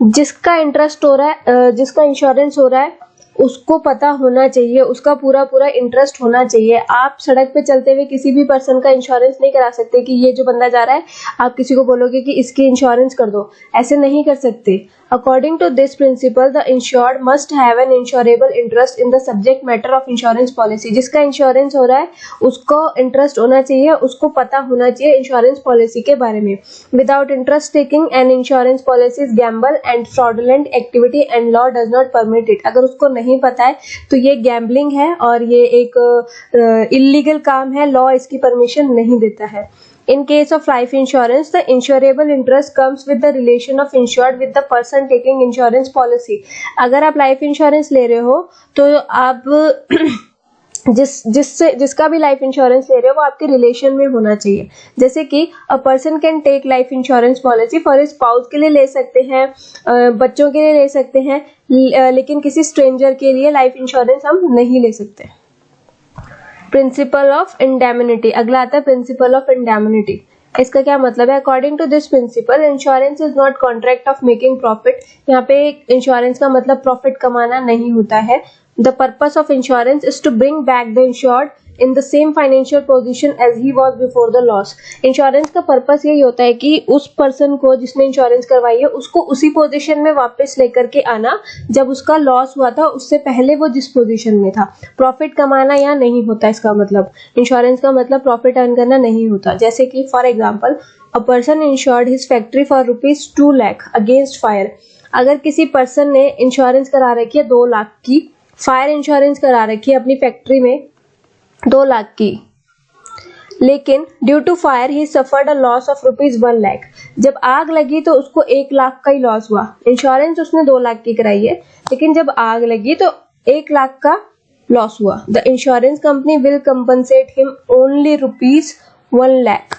जिसका इंटरेस्ट हो रहा है, जिसका इंश्योरेंस हो रहा है, उसको पता होना चाहिए, उसका पूरा पूरा इंटरेस्ट होना चाहिए। आप सड़क पे चलते हुए किसी भी पर्सन का इंश्योरेंस नहीं करा सकते कि ये जो बंदा जा रहा है आप किसी को बोलोगे कि इसकी इंश्योरेंस कर दो, ऐसे नहीं कर सकते। According to this principle, the insured must have an insurable interest in the subject matter of insurance policy। जिसका इंश्योरेंस हो रहा है उसको इंटरेस्ट होना चाहिए, उसको पता होना चाहिए इंश्योरेंस पॉलिसी के बारे में। Without interest taking an insurance policy is gamble and fraudulent activity and law does not permit it। अगर उसको नहीं पता है तो ये गैम्बलिंग है और ये एक इलीगल काम है, लॉ इसकी परमिशन नहीं देता है। In case of life insurance, the insurable interest comes with the relation of insured with the person taking insurance policy। अगर आप लाइफ इंश्योरेंस ले रहे हो तो आप जिसका भी लाइफ इंश्योरेंस ले रहे हो वो आपके रिलेशन में होना चाहिए। जैसे कि a person can take life insurance policy for his spouse के लिए ले सकते हैं, बच्चों के लिए ले सकते हैं, लेकिन किसी स्ट्रेंजर के लिए लाइफ इंश्योरेंस हम नहीं ले सकते। प्रिंसिपल ऑफ इंडेमनिटी, अगला आता है प्रिंसिपल ऑफ इंडेमनिटी। इसका क्या मतलब है? According to this principle insurance is not contract of making profit. यहाँ पे इंश्योरेंस का मतलब प्रॉफिट कमाना नहीं होता है। The purpose of insurance is to bring back the insured in the same financial position as he was before the loss. Insurance का purpose यही होता है कि उस पर्सन को जिसने इंश्योरेंस करवाई है उसको उसी पोजीशन में वापस लेकर के आना जब उसका लॉस हुआ था, उससे पहले वो जिस पोजीशन में था। प्रॉफिट कमाना यहाँ नहीं होता, इसका मतलब इंश्योरेंस का मतलब प्रॉफिट अर्न करना नहीं होता। जैसे कि for example a person insured his factory for ₹2 lakh against fire. अगर किसी पर्सन ने इंश्योरेंस करा रखी है 2 लाख की, फायर इंश्योरेंस करा रखी है अपनी फैक्ट्री में 2 लाख की, लेकिन due to fire he suffered a loss of ₹1 lakh. जब आग लगी तो उसको 1 लाख का ही लॉस हुआ। इंश्योरेंस उसने 2 लाख की कराई है, लेकिन जब आग लगी तो 1 लाख का लॉस हुआ। The insurance company will compensate him only ₹1 lakh.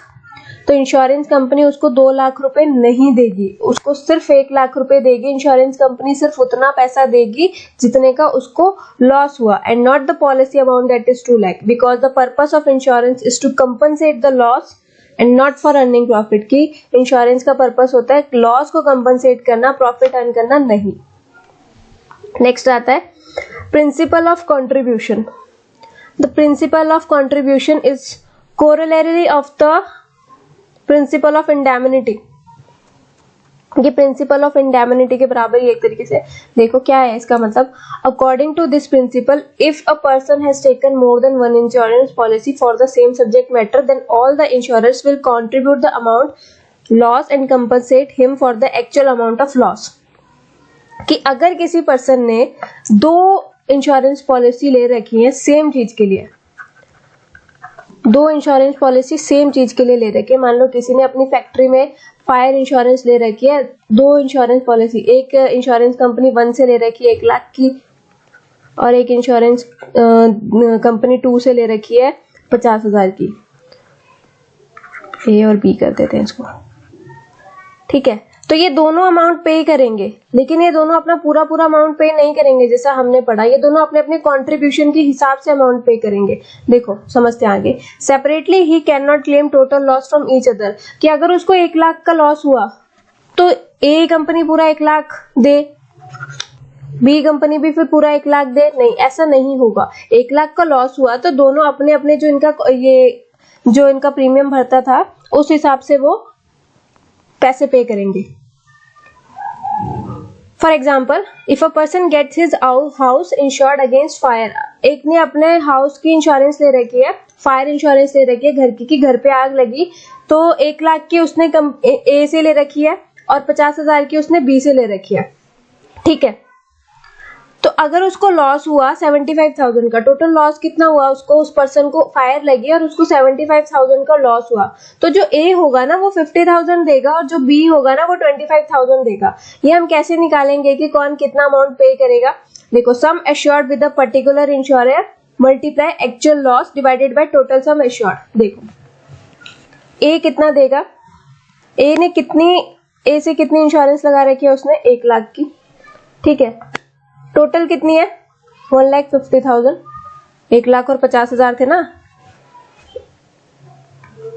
तो इंश्योरेंस कंपनी उसको 2 लाख रुपए नहीं देगी, उसको सिर्फ 1 लाख रुपए देगी। इंश्योरेंस कंपनी सिर्फ उतना पैसा देगी जितने का उसको लॉस हुआ, and not the policy amount that is 2 lakh, because the purpose of insurance is to compensate the loss and not for earning profit. की इंश्योरेंस का पर्पस होता है लॉस को कंपनसेट करना, प्रॉफिट अर्न करना नहीं। नेक्स्ट आता है principle of contribution. The principle of contribution is corollary of the principle of indemnity. ये प्रिंसिपल ऑफ इंडेमनिटी के बराबर ही एक तरीके से देखो क्या है इसका मतलब। According to this principle if a person has taken more than 1 insurance policy for the same subject matter then all the insurers will contribute the amount loss and compensate him for the actual amount of loss. कि अगर किसी person ने 2 insurance policy ले रखी है same चीज के लिए, 2 इंश्योरेंस पॉलिसी सेम चीज के लिए ले रखी है, मान लो किसी ने अपनी फैक्ट्री में फायर इंश्योरेंस ले रखी है, 2 इंश्योरेंस पॉलिसी, एक इंश्योरेंस कंपनी 1 से ले रखी है 1 लाख की और एक इंश्योरेंस कंपनी 2 से ले रखी है 50,000 की। ए और बी कर देते हैं इसको, ठीक है। तो ये दोनों अमाउंट पे करेंगे, लेकिन ये दोनों अपना पूरा पूरा अमाउंट पे नहीं करेंगे जैसा हमने पढ़ा, ये दोनों अपने अपने कंट्रीब्यूशन के हिसाब से अमाउंट पे करेंगे। देखो समझते हैं आगे। Separately he can not claim total loss from each other, कि अगर उसको 1 लाख का लॉस हुआ तो ए कंपनी पूरा 1 लाख दे, बी कंपनी भी फिर पूरा 1 लाख दे, नहीं ऐसा नहीं होगा। 1 लाख का लॉस हुआ तो दोनों अपने अपने जो इनका प्रीमियम भरता था उस हिसाब से वो पैसे पे करेंगे। For example, if a person gets his house insured against fire, एक ने अपने हाउस की इंश्योरेंस ले रखी है, फायर इंश्योरेंस ले रखी है घर की, घर पे आग लगी, तो 1 लाख की उसने ए से ले रखी है और 50,000 की उसने बी से ले रखी है, ठीक है। तो अगर उसको लॉस हुआ 75,000 का, टोटल लॉस कितना हुआ उसको, उस पर्सन को फायर लगी और उसको 75,000 का लॉस हुआ, तो जो ए होगा ना वो 50,000 देगा और जो बी होगा ना वो 25,000 देगा। ये हम कैसे निकालेंगे कि कौन कितना अमाउंट पे करेगा? देखो, sum assured with a particular insurer multiply actual loss divided by total sum assured. देखो ए कितना देगा, ए से कितनी इंश्योरेंस लगा रखी है उसने, 1 लाख की, ठीक है। टोटल कितनी है, 1,50,000, 1 लाख और 50,000 थे ना,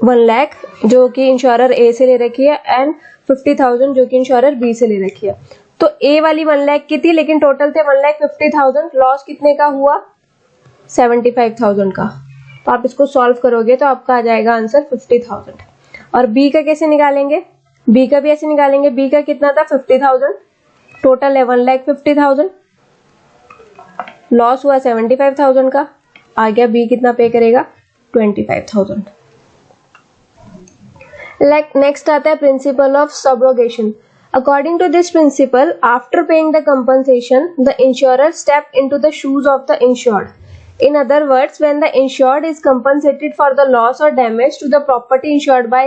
1 लाख जो कि इंश्योरर ए से ले रखी है एंड 50,000 जो कि इंश्योरर बी से ले रखी है। तो ए वाली 1 लाख की थी, लेकिन टोटल थे 1,50,000, लॉस कितने का हुआ, 75,000 का। तो आप इसको सॉल्व करोगे तो आपका आ जाएगा आंसर 50,000। और बी का कैसे निकालेंगे, बी का भी ऐसे निकालेंगे, बी का कितना था 50,000, टोटल है 1,50,000, लॉस हुआ 75,000 का, आ गया बी कितना पे करेगा 25,000। नेक्स्ट आता है principle of subrogation. According to this principle, after paying the compensation the insurer step into the shoes of the insured. In other words, when the insured is compensated for the loss or damage to the property insured by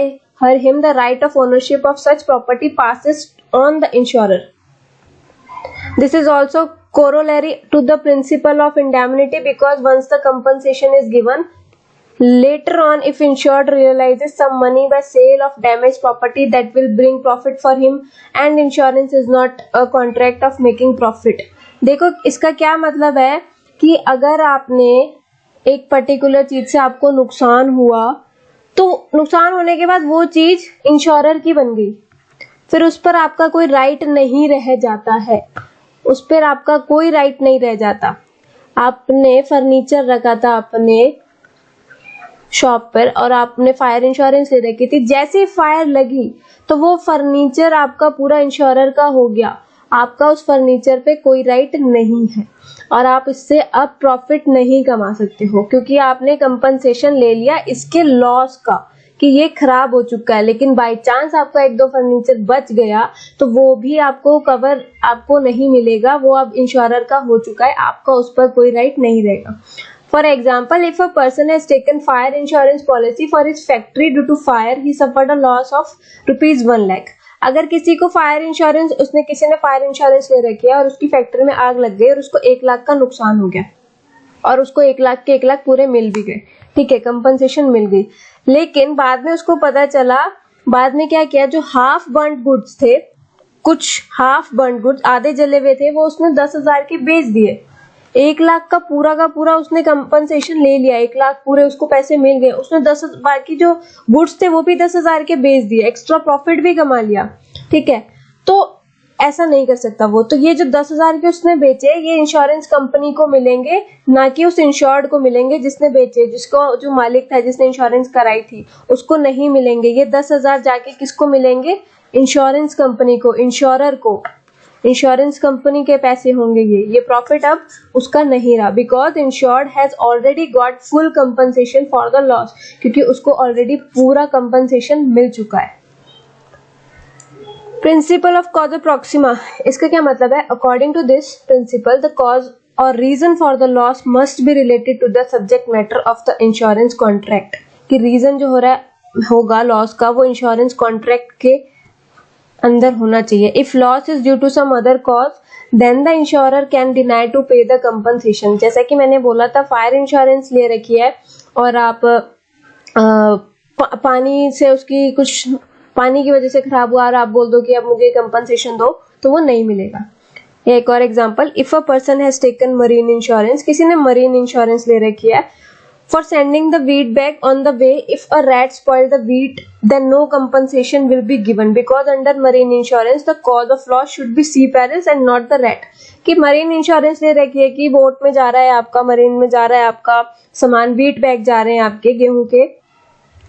him, the right of ownership of such property passes on the insurer. This is also corollary to the principle of indemnity, because once the compensation is given, later on if insured realizes some money by sale of damaged property, that will bring profit for him, and insurance is not a contract of making profit. देखो इसका क्या मतलब है कि अगर आपने एक particular चीज से आपको नुकसान हुआ, तो नुकसान होने के बाद वो चीज इंश्योरर की बन गई, फिर उस पर आपका कोई राइट नहीं रह जाता है, उस पर आपका कोई राइट नहीं रह जाता। आपने फर्नीचर रखा था अपने शॉप पर और आपने फायर इंश्योरेंस ले रखी थी, जैसे फायर लगी तो वो फर्नीचर आपका पूरा इंश्योरर का हो गया, आपका उस फर्नीचर पे कोई राइट नहीं है और आप इससे अब प्रॉफिट नहीं कमा सकते हो, क्योंकि आपने कंपनसेशन ले लिया इसके लॉस का कि ये खराब हो चुका है, लेकिन बाय चांस आपका 1-2 फर्नीचर बच गया तो वो भी आपको कवर आपको नहीं मिलेगा, वो अब इंश्योरर का हो चुका है, आपका उस पर कोई राइट नहीं रहेगा। For example, if a person has taken fire insurance policy for his factory due to fire, he suffered a loss of ₹1 lakh. अगर किसी को किसी ने फायर इंश्योरेंस ले रखी है और उसकी फैक्ट्री में आग लग गई और उसको 1 लाख का नुकसान हो गया और उसको 1 लाख के 1 लाख पूरे मिल भी गए, ठीक है, कंपनसेशन मिल गई। लेकिन बाद में उसको पता चला, बाद में क्या किया, जो हाफ बर्न्ड गुड्स थे, कुछ हाफ बर्न्ड गुड्स आधे जले हुए थे, वो उसने 10,000 के बेच दिए। 1 लाख का पूरा उसने कंपनसेशन ले लिया, 1 लाख पूरे उसको पैसे मिल गए, उसने 10 बाकी जो गुड्स थे वो भी 10,000 के बेच दिए, एक्स्ट्रा प्रॉफिट भी कमा लिया, ठीक है। तो ऐसा नहीं कर सकता वो, तो ये जो 10,000 के उसने बेचे ये इंश्योरेंस कंपनी को मिलेंगे, ना कि उस इंश्योर्ड को मिलेंगे जिसने बेचे, जिसको जो मालिक था जिसने इंश्योरेंस कराई थी उसको नहीं मिलेंगे। ये 10,000 जाके किसको मिलेंगे, इंश्योरेंस कंपनी को, इंश्योरर को, इंश्योरेंस कंपनी के पैसे होंगे ये प्रॉफिट अब उसका नहीं रहा, because insured has already got full compensation for the loss, क्योंकि उसको ऑलरेडी पूरा कंपनसेशन मिल चुका है। प्रिंसिपल ऑफ कॉज प्रॉक्सिमा, इसका क्या मतलब है, according to this principle the cause और reason for the loss must be related to the subject matter of the insurance contract, कि रीजन जो होगा लॉस का वो इंश्योरेंस कॉन्ट्रैक्ट के अंदर होना चाहिए। If loss is due to some other cause then the insurer can deny to pay the compensation. जैसा कि मैंने बोला था, फायर इंश्योरेंस ले रखी है और आप पानी से उसकी कुछ पानी की वजह से खराब हुआ और आप बोल दो कि अब मुझे कंपनसेशन दो, तो वो नहीं मिलेगा। एक और example, if a person has taken marine insurance, किसी ने मरीन इंश्योरेंस ले रखी है, for sending the wheat back on the way, if a rat spoiled the wheat then no compensation will be given because under marine insurance the cause of loss should be sea perils and not the rat। कि marine insurance ले रखी है कि boat में जा रहा है आपका, मरीन में जा रहा है आपका सामान, व्हीट बैग जा रहे हैं आपके गेहूं के,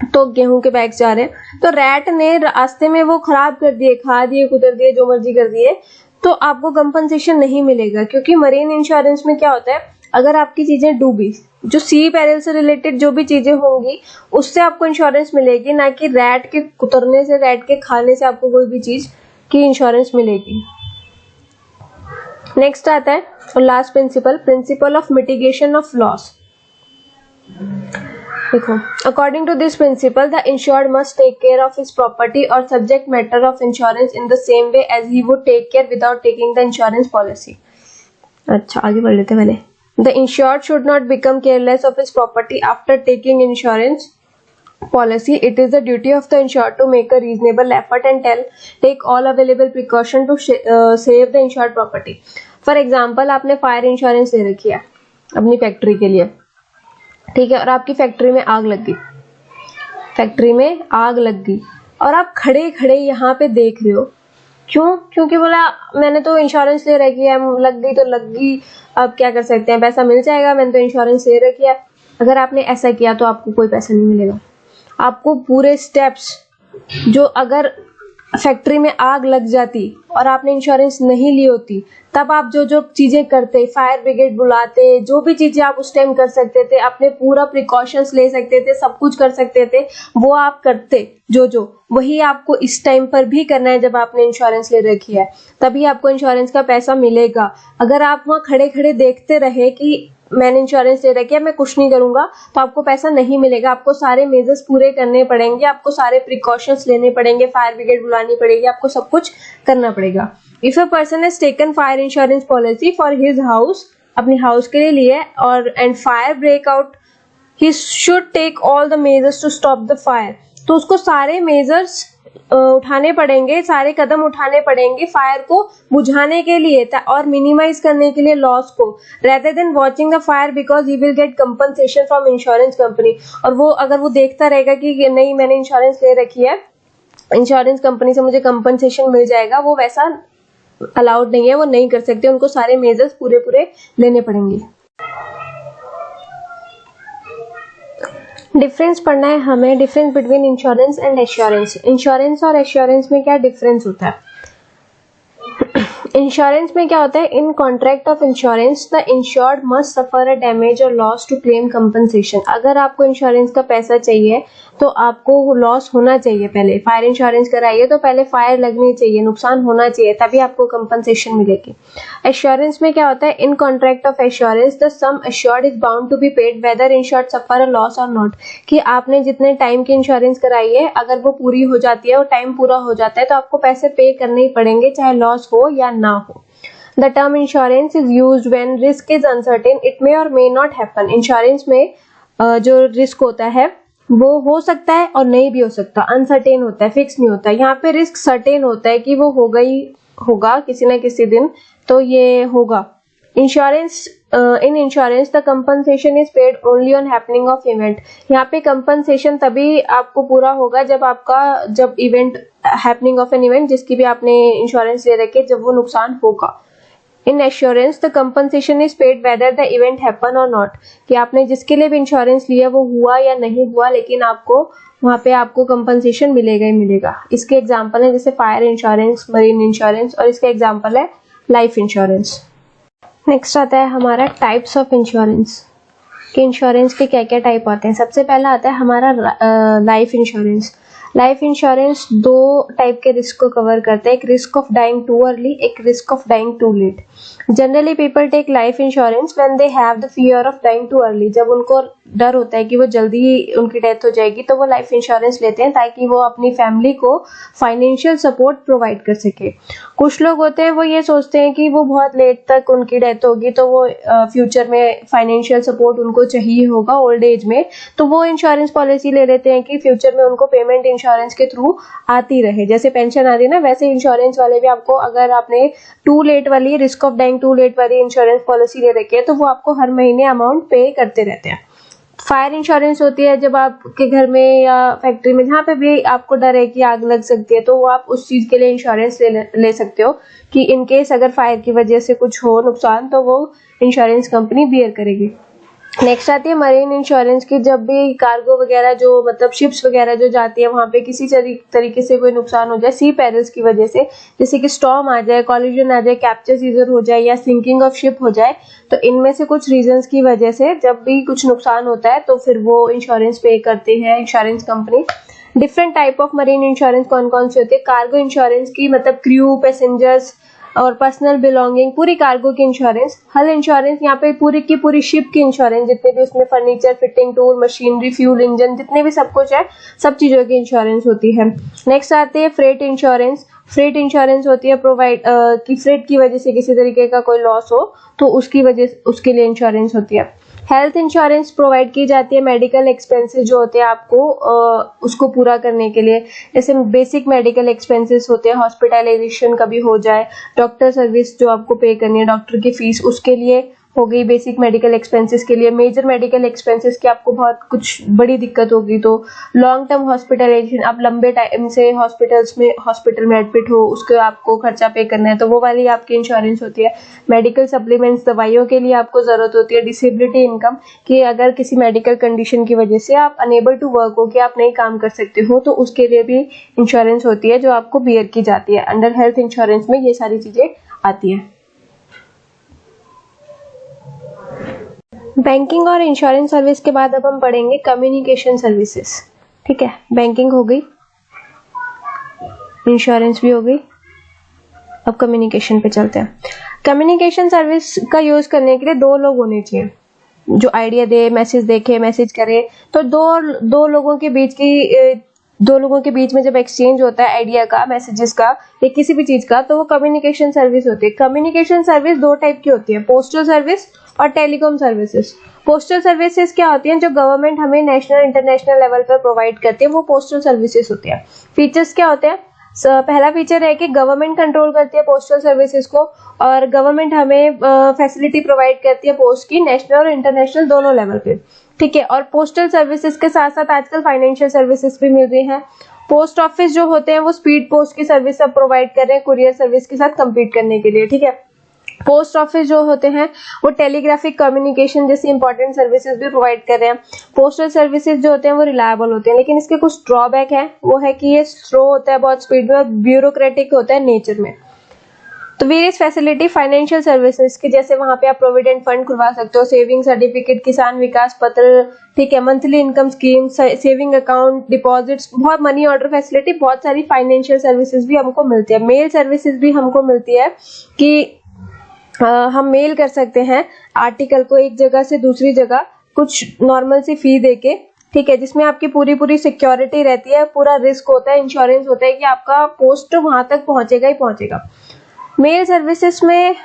तो गेहूं के बैग जा रहे हैं, तो रैट ने रास्ते में वो खराब कर दिए, खा दिए, कुतर दिए, जो मर्जी कर दिए, तो आपको कंपनसेशन नहीं मिलेगा। क्योंकि मरीन इंश्योरेंस में क्या होता है, अगर आपकी चीजें डूबी, जो सी पेरिल से रिलेटेड जो भी चीजें होंगी उससे आपको इंश्योरेंस मिलेगी, ना कि रैट के कुतरने से, रैट के खाने से आपको कोई भी चीज की इंश्योरेंस मिलेगी। नेक्स्ट आता है last principle, principle of mitigation of loss. देखो, according to this principle the insured must take care of his property और subject matter of insurance in the same way as he would take care without taking the insurance policy. अच्छा, आगे बढ़ लेते हैं पहले। The insured should not become careless of his property after taking insurance policy. It is the duty of the insured to make a reasonable effort and take all available precaution to save the insured property. For example, आपने fire insurance ले रखी है अपनी factory के लिए, ठीक है, और आपकी फैक्ट्री में आग लग गई, फैक्ट्री में आग लग गई और आप खड़े खड़े यहाँ पे देख रहे हो। क्यों? क्योंकि बोला मैंने तो इंश्योरेंस ले रखी है, लग गई तो लग गई, अब क्या कर सकते हैं, पैसा मिल जाएगा, मैंने तो इंश्योरेंस ले रखी है। अगर आपने ऐसा किया तो आपको कोई पैसा नहीं मिलेगा। आपको पूरे स्टेप्स, जो अगर फैक्ट्री में आग लग जाती और आपने इंश्योरेंस नहीं ली होती, तब आप जो जो चीजें करते, फायर ब्रिगेड बुलाते, जो भी चीजें आप उस टाइम कर सकते थे, अपने पूरा प्रिकॉशंस ले सकते थे, सब कुछ कर सकते थे, वो आप करते, जो वही आपको इस टाइम पर भी करना है जब आपने इंश्योरेंस ले रखी है, तभी आपको इंश्योरेंस का पैसा मिलेगा। अगर आप वहाँ खड़े खड़े देखते रहे कि मैंने इंश्योरेंस ले रखी है, मैं कुछ नहीं करूंगा, तो आपको पैसा नहीं मिलेगा। आपको सारे मेजर्स पूरे करने पड़ेंगे, आपको सारे प्रिकॉशंस लेने पड़ेंगे, फायर ब्रिगेड बुलानी पड़ेगी, आपको सब कुछ करना पड़ेगा। If a person has taken fire insurance policy for his house, अपने हाउस के लिए, और and fire break out, he should take all the measures to stop the fire. तो उसको सारे मेजर्स उठाने पड़ेंगे, सारे कदम उठाने पड़ेंगे फायर को बुझाने के लिए और मिनिमाइज करने के लिए लॉस को, rather than watching the fire because he will get compensation from insurance company. और वो अगर वो देखता रहेगा कि नहीं मैंने इंश्योरेंस ले रखी है, इंश्योरेंस कंपनी से मुझे कंपनसेशन मिल जाएगा, वो वैसा अलाउड नहीं है, वो नहीं कर सकते, उनको सारे मेजर्स पूरे लेने पड़ेंगे। डिफरेंस पढ़ना है हमें, difference between insurance and assurance. Insurance और एश्योरेंस में क्या डिफरेंस होता है? इंश्योरेंस में क्या होता है, in contract of insurance the insured must suffer a damage और लॉस टू क्लेम कंपनसेशन। अगर आपको इंश्योरेंस का पैसा चाहिए तो आपको लॉस होना चाहिए, पहले फायर इंश्योरेंस कराइए तो पहले फायर लगनी चाहिए, नुकसान होना चाहिए, तभी आपको कंपनसेशन मिलेगी। एश्योरेंस में क्या होता है, in contract of assurance the sum assured is bound to be paid whether insured suffer a loss or not. कि आपने जितने टाइम की इंश्योरेंस कराई है, अगर वो पूरी हो जाती है और टाइम पूरा हो जाता है तो आपको पैसे पे करने ही पड़ेंगे, चाहे लॉस हो या ना हो। The term insurance is used when risk is uncertain. It may or may not happen. Insurance में जो रिस्क होता है वो हो सकता है और नहीं भी हो सकता, अनसर्टेन होता है, फिक्स नहीं होता है। यहाँ पे रिस्क सर्टेन होता है कि वो होगा ही होगा किसी ना किसी दिन, तो ये होगा। Insurance in insurance the compensation is paid only on happening of event. यहाँ पे कंपनसेशन तभी आपको पूरा होगा जब event happening of an event, जिसकी भी आपने इंश्योरेंस ले रखी है, जब वो नुकसान होगा। In assurance the compensation is paid whether the event happen और नॉट। कि आपने जिसके लिए भी इंश्योरेंस लिया वो हुआ या नहीं हुआ, लेकिन आपको वहाँ पे आपको कंपनसेशन मिलेगा ही मिलेगा। इसके एग्जांपल है जैसे फायर इंश्योरेंस, मरीन इंश्योरेंस, और इसका एग्जांपल है लाइफ इंश्योरेंस। नेक्स्ट आता है हमारा टाइप्स ऑफ इंश्योरेंस, कि इंश्योरेंस के क्या क्या टाइप आते हैं। सबसे पहला आता है हमारा लाइफ इंश्योरेंस। लाइफ इंश्योरेंस दो टाइप के रिस्क को कवर करता है, एक risk of dying too early, एक risk of dying too late. Generally people take life insurance when they have the fear of dying too early. जब उनको डर होता है कि वो जल्दी ही उनकी डेथ हो जाएगी, तो वो लाइफ इंश्योरेंस लेते हैं ताकि वो अपनी फैमिली को फाइनेंशियल सपोर्ट प्रोवाइड कर सके। कुछ लोग होते हैं वो ये सोचते हैं कि वो बहुत लेट तक उनकी डेथ होगी, तो वो फ्यूचर में फाइनेंशियल सपोर्ट उनको चाहिए होगा ओल्ड एज में, तो वो इंश्योरेंस पॉलिसी ले लेते हैं कि फ्यूचर में उनको पेमेंट इंश्योरेंस इंश्योरेंस के थ्रू आती रहे। जैसे पेंशन आती है ना, वैसे इंश्योरेंस वाले भी आपको, अगर आपने टू लेट वाली risk of dying too late वाली इंश्योरेंस पॉलिसी ले रखी है तो वो आपको हर महीने अमाउंट पे करते रहते हैं। फायर इंश्योरेंस होती है जब आपके घर में या फैक्ट्री में जहाँ पे भी आपको डर है कि आग लग सकती है, तो वो आप उस चीज के लिए इंश्योरेंस ले सकते हो कि इन केस अगर फायर की वजह से कुछ हो नुकसान तो वो इंश्योरेंस कंपनी बियर करेगी। नेक्स्ट आती है मरीन इंश्योरेंस की। जब भी कार्गो वगैरह जो मतलब शिप्स वगैरह जो जाती है वहां पे किसी तरीके से कोई नुकसान हो जाए सी पेरिल्स की वजह से, जैसे कि स्टॉर्म आ जाए, कॉलिजन आ जाए, कैप्चर सीजर हो जाए या सिंकिंग ऑफ शिप हो जाए, तो इनमें से कुछ रीजंस की वजह से जब भी कुछ नुकसान होता है तो फिर वो इंश्योरेंस पे करते हैं insurance company. Different type of marine insurance कौन कौन से होते हैं? कार्गो इंश्योरेंस की मतलब क्रू, पैसेंजर्स और पर्सनल बिलोंगिंग, पूरी कार्गो की इंश्योरेंस। हल इंश्योरेंस यहाँ पे पूरी की पूरी शिप की इंश्योरेंस, जितने भी उसमें furniture, fitting, tool, machinery, fuel, engine, जितने भी सब कुछ है, सब चीजों की इंश्योरेंस होती है। नेक्स्ट आती है फ्रेट इंश्योरेंस। फ्रेट इंश्योरेंस होती है प्रोवाइड कि फ्रेट की वजह से किसी तरीके का कोई लॉस हो तो उसके लिए इंश्योरेंस होती है। हेल्थ इंश्योरेंस प्रोवाइड की जाती है मेडिकल एक्सपेंसेस जो होते हैं आपको उसको पूरा करने के लिए। जैसे बेसिक मेडिकल एक्सपेंसेस होते हैं, हॉस्पिटलाइजेशन कभी हो जाए, डॉक्टर सर्विस जो आपको पे करनी है, डॉक्टर की फीस, उसके लिए हो गई बेसिक मेडिकल एक्सपेंसेस के लिए। मेजर मेडिकल एक्सपेंसेस की आपको बहुत कुछ बड़ी दिक्कत होगी तो लॉन्ग टर्म हॉस्पिटलाइजेशन, आप लंबे टाइम से हॉस्पिटल में एडमिट हो, उसके आपको खर्चा पे करना है तो वो वाली आपकी इंश्योरेंस होती है। मेडिकल सप्लीमेंट्स, दवाइयों के लिए आपको जरूरत होती है। डिसेबिलिटी इनकम, कि अगर किसी मेडिकल कंडीशन की वजह से आप अनेबल टू वर्क हो, कि आप नहीं काम कर सकते हो, तो उसके लिए भी इंश्योरेंस होती है जो आपको बियर की जाती है। अंडर हेल्थ इंश्योरेंस में ये सारी चीजें आती है। बैंकिंग और इंश्योरेंस सर्विस के बाद अब हम पढ़ेंगे कम्युनिकेशन सर्विसेज। ठीक है, बैंकिंग हो गई, इंश्योरेंस भी हो गई, अब कम्युनिकेशन पे चलते हैं। कम्युनिकेशन सर्विस का यूज करने के लिए दो लोग होने चाहिए जो आइडिया दे, मैसेज देखे, मैसेज करे। तो दो लोगों के बीच में जब एक्सचेंज होता है आइडिया का, मैसेजेस का या किसी भी चीज का, तो वो कम्युनिकेशन सर्विस होती है। कम्युनिकेशन सर्विस दो टाइप की होती है, पोस्टल सर्विस और टेलीकॉम सर्विसेज। पोस्टल सर्विसेज क्या होती हैं? जो गवर्नमेंट हमें नेशनल इंटरनेशनल लेवल पर प्रोवाइड करती है, वो पोस्टल सर्विसेज होती है। फीचर्स क्या होते हैं? पहला फीचर है कि गवर्नमेंट कंट्रोल करती है पोस्टल सर्विसेज को और गवर्नमेंट हमें फैसिलिटी प्रोवाइड करती है पोस्ट की, नेशनल और इंटरनेशनल दोनों लेवल पे। ठीक है, और पोस्टल सर्विसेज के साथ साथ आजकल फाइनेंशियल सर्विसेज भी मिल रही हैं। पोस्ट ऑफिस जो होते हैं वो स्पीड पोस्ट की सर्विस अब प्रोवाइड कर रहे हैं कुरियर सर्विस के साथ कम्पीट करने के लिए। ठीक है, पोस्ट ऑफिस जो होते हैं वो टेलीग्राफिक कम्युनिकेशन जैसी इंपॉर्टेंट सर्विसेज भी प्रोवाइड कर रहे हैं। पोस्टल सर्विसेज जो होते हैं वो रिलायबल होते हैं, लेकिन इसके कुछ ड्रॉबैक है, वो है कि ये स्लो होता है बहुत स्पीड में और ब्यूरोक्रेटिक होता है नेचर में। तो वेरियस फैसिलिटी फाइनेंशियल सर्विसेज की, जैसे वहां पे आप प्रोविडेंट फंड खुलवा सकते हो, सेविंग सर्टिफिकेट, किसान विकास पत्र, ठीक है, monthly income scheme, saving account, deposits, बहुत मनी ऑर्डर फैसिलिटी, बहुत सारी फाइनेंशियल सर्विसेज भी हमको मिलती है। मेल सर्विसेज भी हमको मिलती है कि हम मेल कर सकते हैं आर्टिकल को एक जगह से दूसरी जगह कुछ नॉर्मल सी फी देके। ठीक है, जिसमें आपकी पूरी सिक्योरिटी रहती है, पूरा रिस्क होता है, इंश्योरेंस होता है कि आपका पोस्ट वहां तक पहुंचेगा ही पहुंचेगा। मेल सर्विसेज में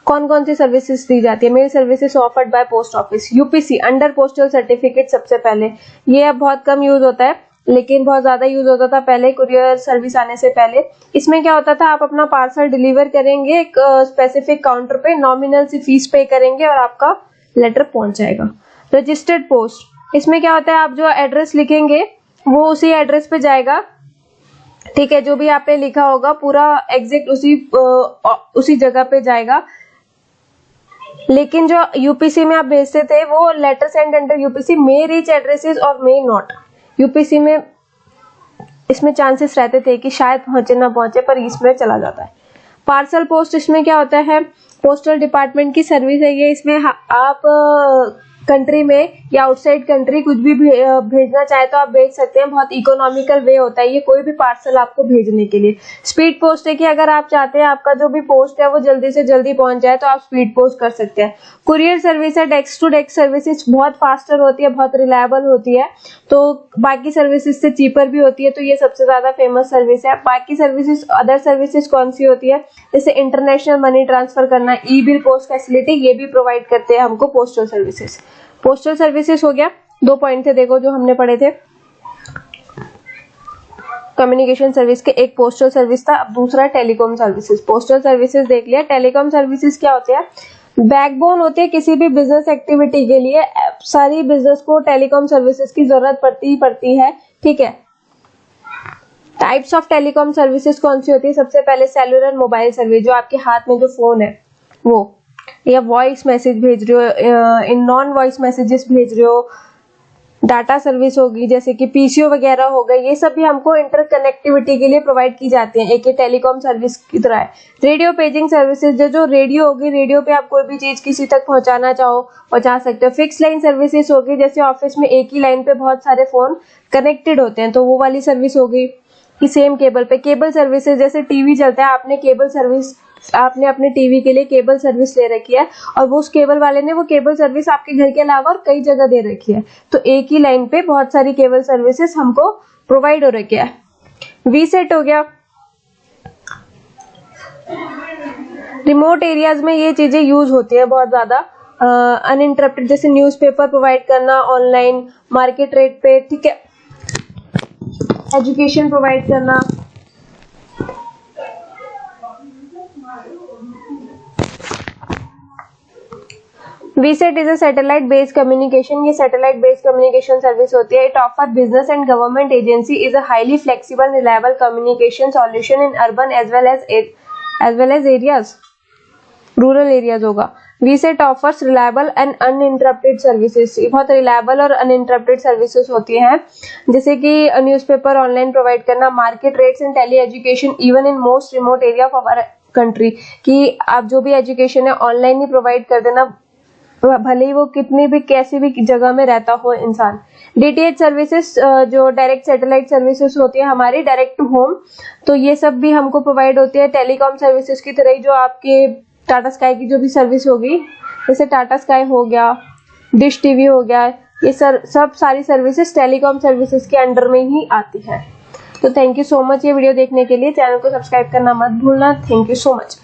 कौन कौन सी सर्विसेज दी जाती है? Mail services offered by post office, UPC under postal certificate सबसे पहले। ये अब बहुत कम यूज होता है लेकिन बहुत ज्यादा यूज होता था पहले, कुरियर सर्विस आने से पहले। इसमें क्या होता था, आप अपना पार्सल डिलीवर करेंगे एक स्पेसिफिक काउंटर पे, नॉमिनल सी फीस पे करेंगे और आपका लेटर पहुंच जाएगा। रजिस्टर्ड पोस्ट, इसमें क्या होता है, आप जो एड्रेस लिखेंगे वो उसी एड्रेस पे जाएगा। ठीक है, जो भी आपने लिखा होगा पूरा एग्जैक्ट उसी जगह पे जाएगा। लेकिन जो यूपीसी में आप भेजते थे वो letter send under UPC may reach addresses or may not. UPC में इसमें चांसेस रहते थे कि शायद पहुंचे ना पहुंचे, पर इसमें चला जाता है। पार्सल पोस्ट, इसमें क्या होता है, पोस्टल डिपार्टमेंट की सर्विस है ये। इसमें आप कंट्री में या आउटसाइड कंट्री कुछ भी भेजना चाहे तो आप भेज सकते हैं, बहुत इकोनॉमिकल वे होता है ये कोई भी पार्सल आपको भेजने के लिए। स्पीड पोस्ट है कि अगर आप चाहते हैं आपका जो भी पोस्ट है वो जल्दी से जल्दी पहुंच जाए तो आप स्पीड पोस्ट कर सकते हैं। कुरियर सर्विस है, डेस्क टू डेस्क सर्विसेज बहुत फास्टर होती है, बहुत रिलायबल होती है, तो बाकी सर्विसेज से चीपर भी होती है, तो ये सबसे ज्यादा फेमस सर्विस है। बाकी सर्विसेज, अदर सर्विसेज कौन सी होती है, जैसे इंटरनेशनल मनी ट्रांसफर करना, ई बिल पोस्ट फैसिलिटी, ये भी प्रोवाइड करते हैं हमको पोस्टल सर्विसेज। पोस्टल सर्विसेज हो गया, 2 पॉइंट थे देखो जो हमने पढ़े थे। कम्युनिकेशन सर्विस के, एक पोस्टल सर्विस था, अब दूसरा टेलीकॉम सर्विसेज। पोस्टल सर्विसेज देख लिया। टेलीकॉम सर्विसेज क्या होते हैं? बैकबोन होती है किसी भी बिजनेस एक्टिविटी के लिए। सारी बिजनेस को टेलीकॉम सर्विसेज की जरूरत पड़ती है, ठीक है। टाइप्स ऑफ टेलीकॉम सर्विसेज कौन सी होती है? सबसे पहले सेलुलर मोबाइल सर्विस, जो आपके हाथ में जो फोन है वो, या वॉइस मैसेज भेज रहे हो, इन नॉन वॉइस मैसेजेस भेज रहे हो। डाटा सर्विस होगी, जैसे कि पीसीओ वगैरह हो गए, ये सब भी हमको इंटरकनेक्टिविटी के लिए प्रोवाइड की जाती है, एक ये टेलीकॉम सर्विस की तरह है। रेडियो पेजिंग सर्विसेज, जो रेडियो होगी, रेडियो पे आप कोई भी चीज किसी तक पहुंचाना चाहो पहुंचा सकते हो। फिक्स लाइन सर्विसेज होगी, जैसे ऑफिस में एक ही लाइन पे बहुत सारे फोन कनेक्टेड होते हैं तो वो वाली सर्विस होगी कि सेम केबल पे। केबल सर्विसेज, जैसे टीवी चलता है, आपने केबल सर्विस, आपने अपने टीवी के लिए केबल सर्विस ले रखी है और वो उस केबल वाले ने वो केबल सर्विस आपके घर के अलावा और कई जगह दे रखी है, तो एक ही लाइन पे बहुत सारी केबल सर्विसेज हमको प्रोवाइड हो रखी है। वीसेट हो गया। रिमोट एरियाज में ये चीजें यूज होती है बहुत ज्यादा, अनइंटरप्टेड, जैसे न्यूज़पेपर प्रोवाइड करना ऑनलाइन मार्केट रेट पे, ठीक है। एजुकेशन प्रोवाइड करना। VSAT is a satellite based communication, ये सैटेलाइट बेस्ड कम्युनिकेशन सर्विस होती है। It offer business and government agency is a highly flexible reliable communication solution in urban as well as areas, rural areas होगा। VSAT offers reliable and uninterrupted services, बहुत reliable और uninterrupted services होती हैं, जैसे कि newspaper online provide करना, market rates and tele education even in most remote area of our country, कि आप जो भी एजुकेशन है ऑनलाइन ही प्रोवाइड कर देना, भले ही वो कितनी भी कैसी भी जगह में रहता हो इंसान। DTH सर्विसेज, जो डायरेक्ट सैटेलाइट सर्विसेज होती है हमारी, डायरेक्ट टू होम, तो ये सब भी हमको प्रोवाइड होती है टेलीकॉम सर्विसेज की तरह ही। जो आपके टाटा स्काई की जो भी सर्विस होगी, जैसे टाटा स्काई हो गया, डिश टीवी हो गया, ये सब सारी सर्विसेज टेलीकॉम सर्विसेज के अंडर में ही आती है। तो थैंक यू सो मच ये वीडियो देखने के लिए। चैनल को सब्सक्राइब करना मत भूलना। Thank you so much.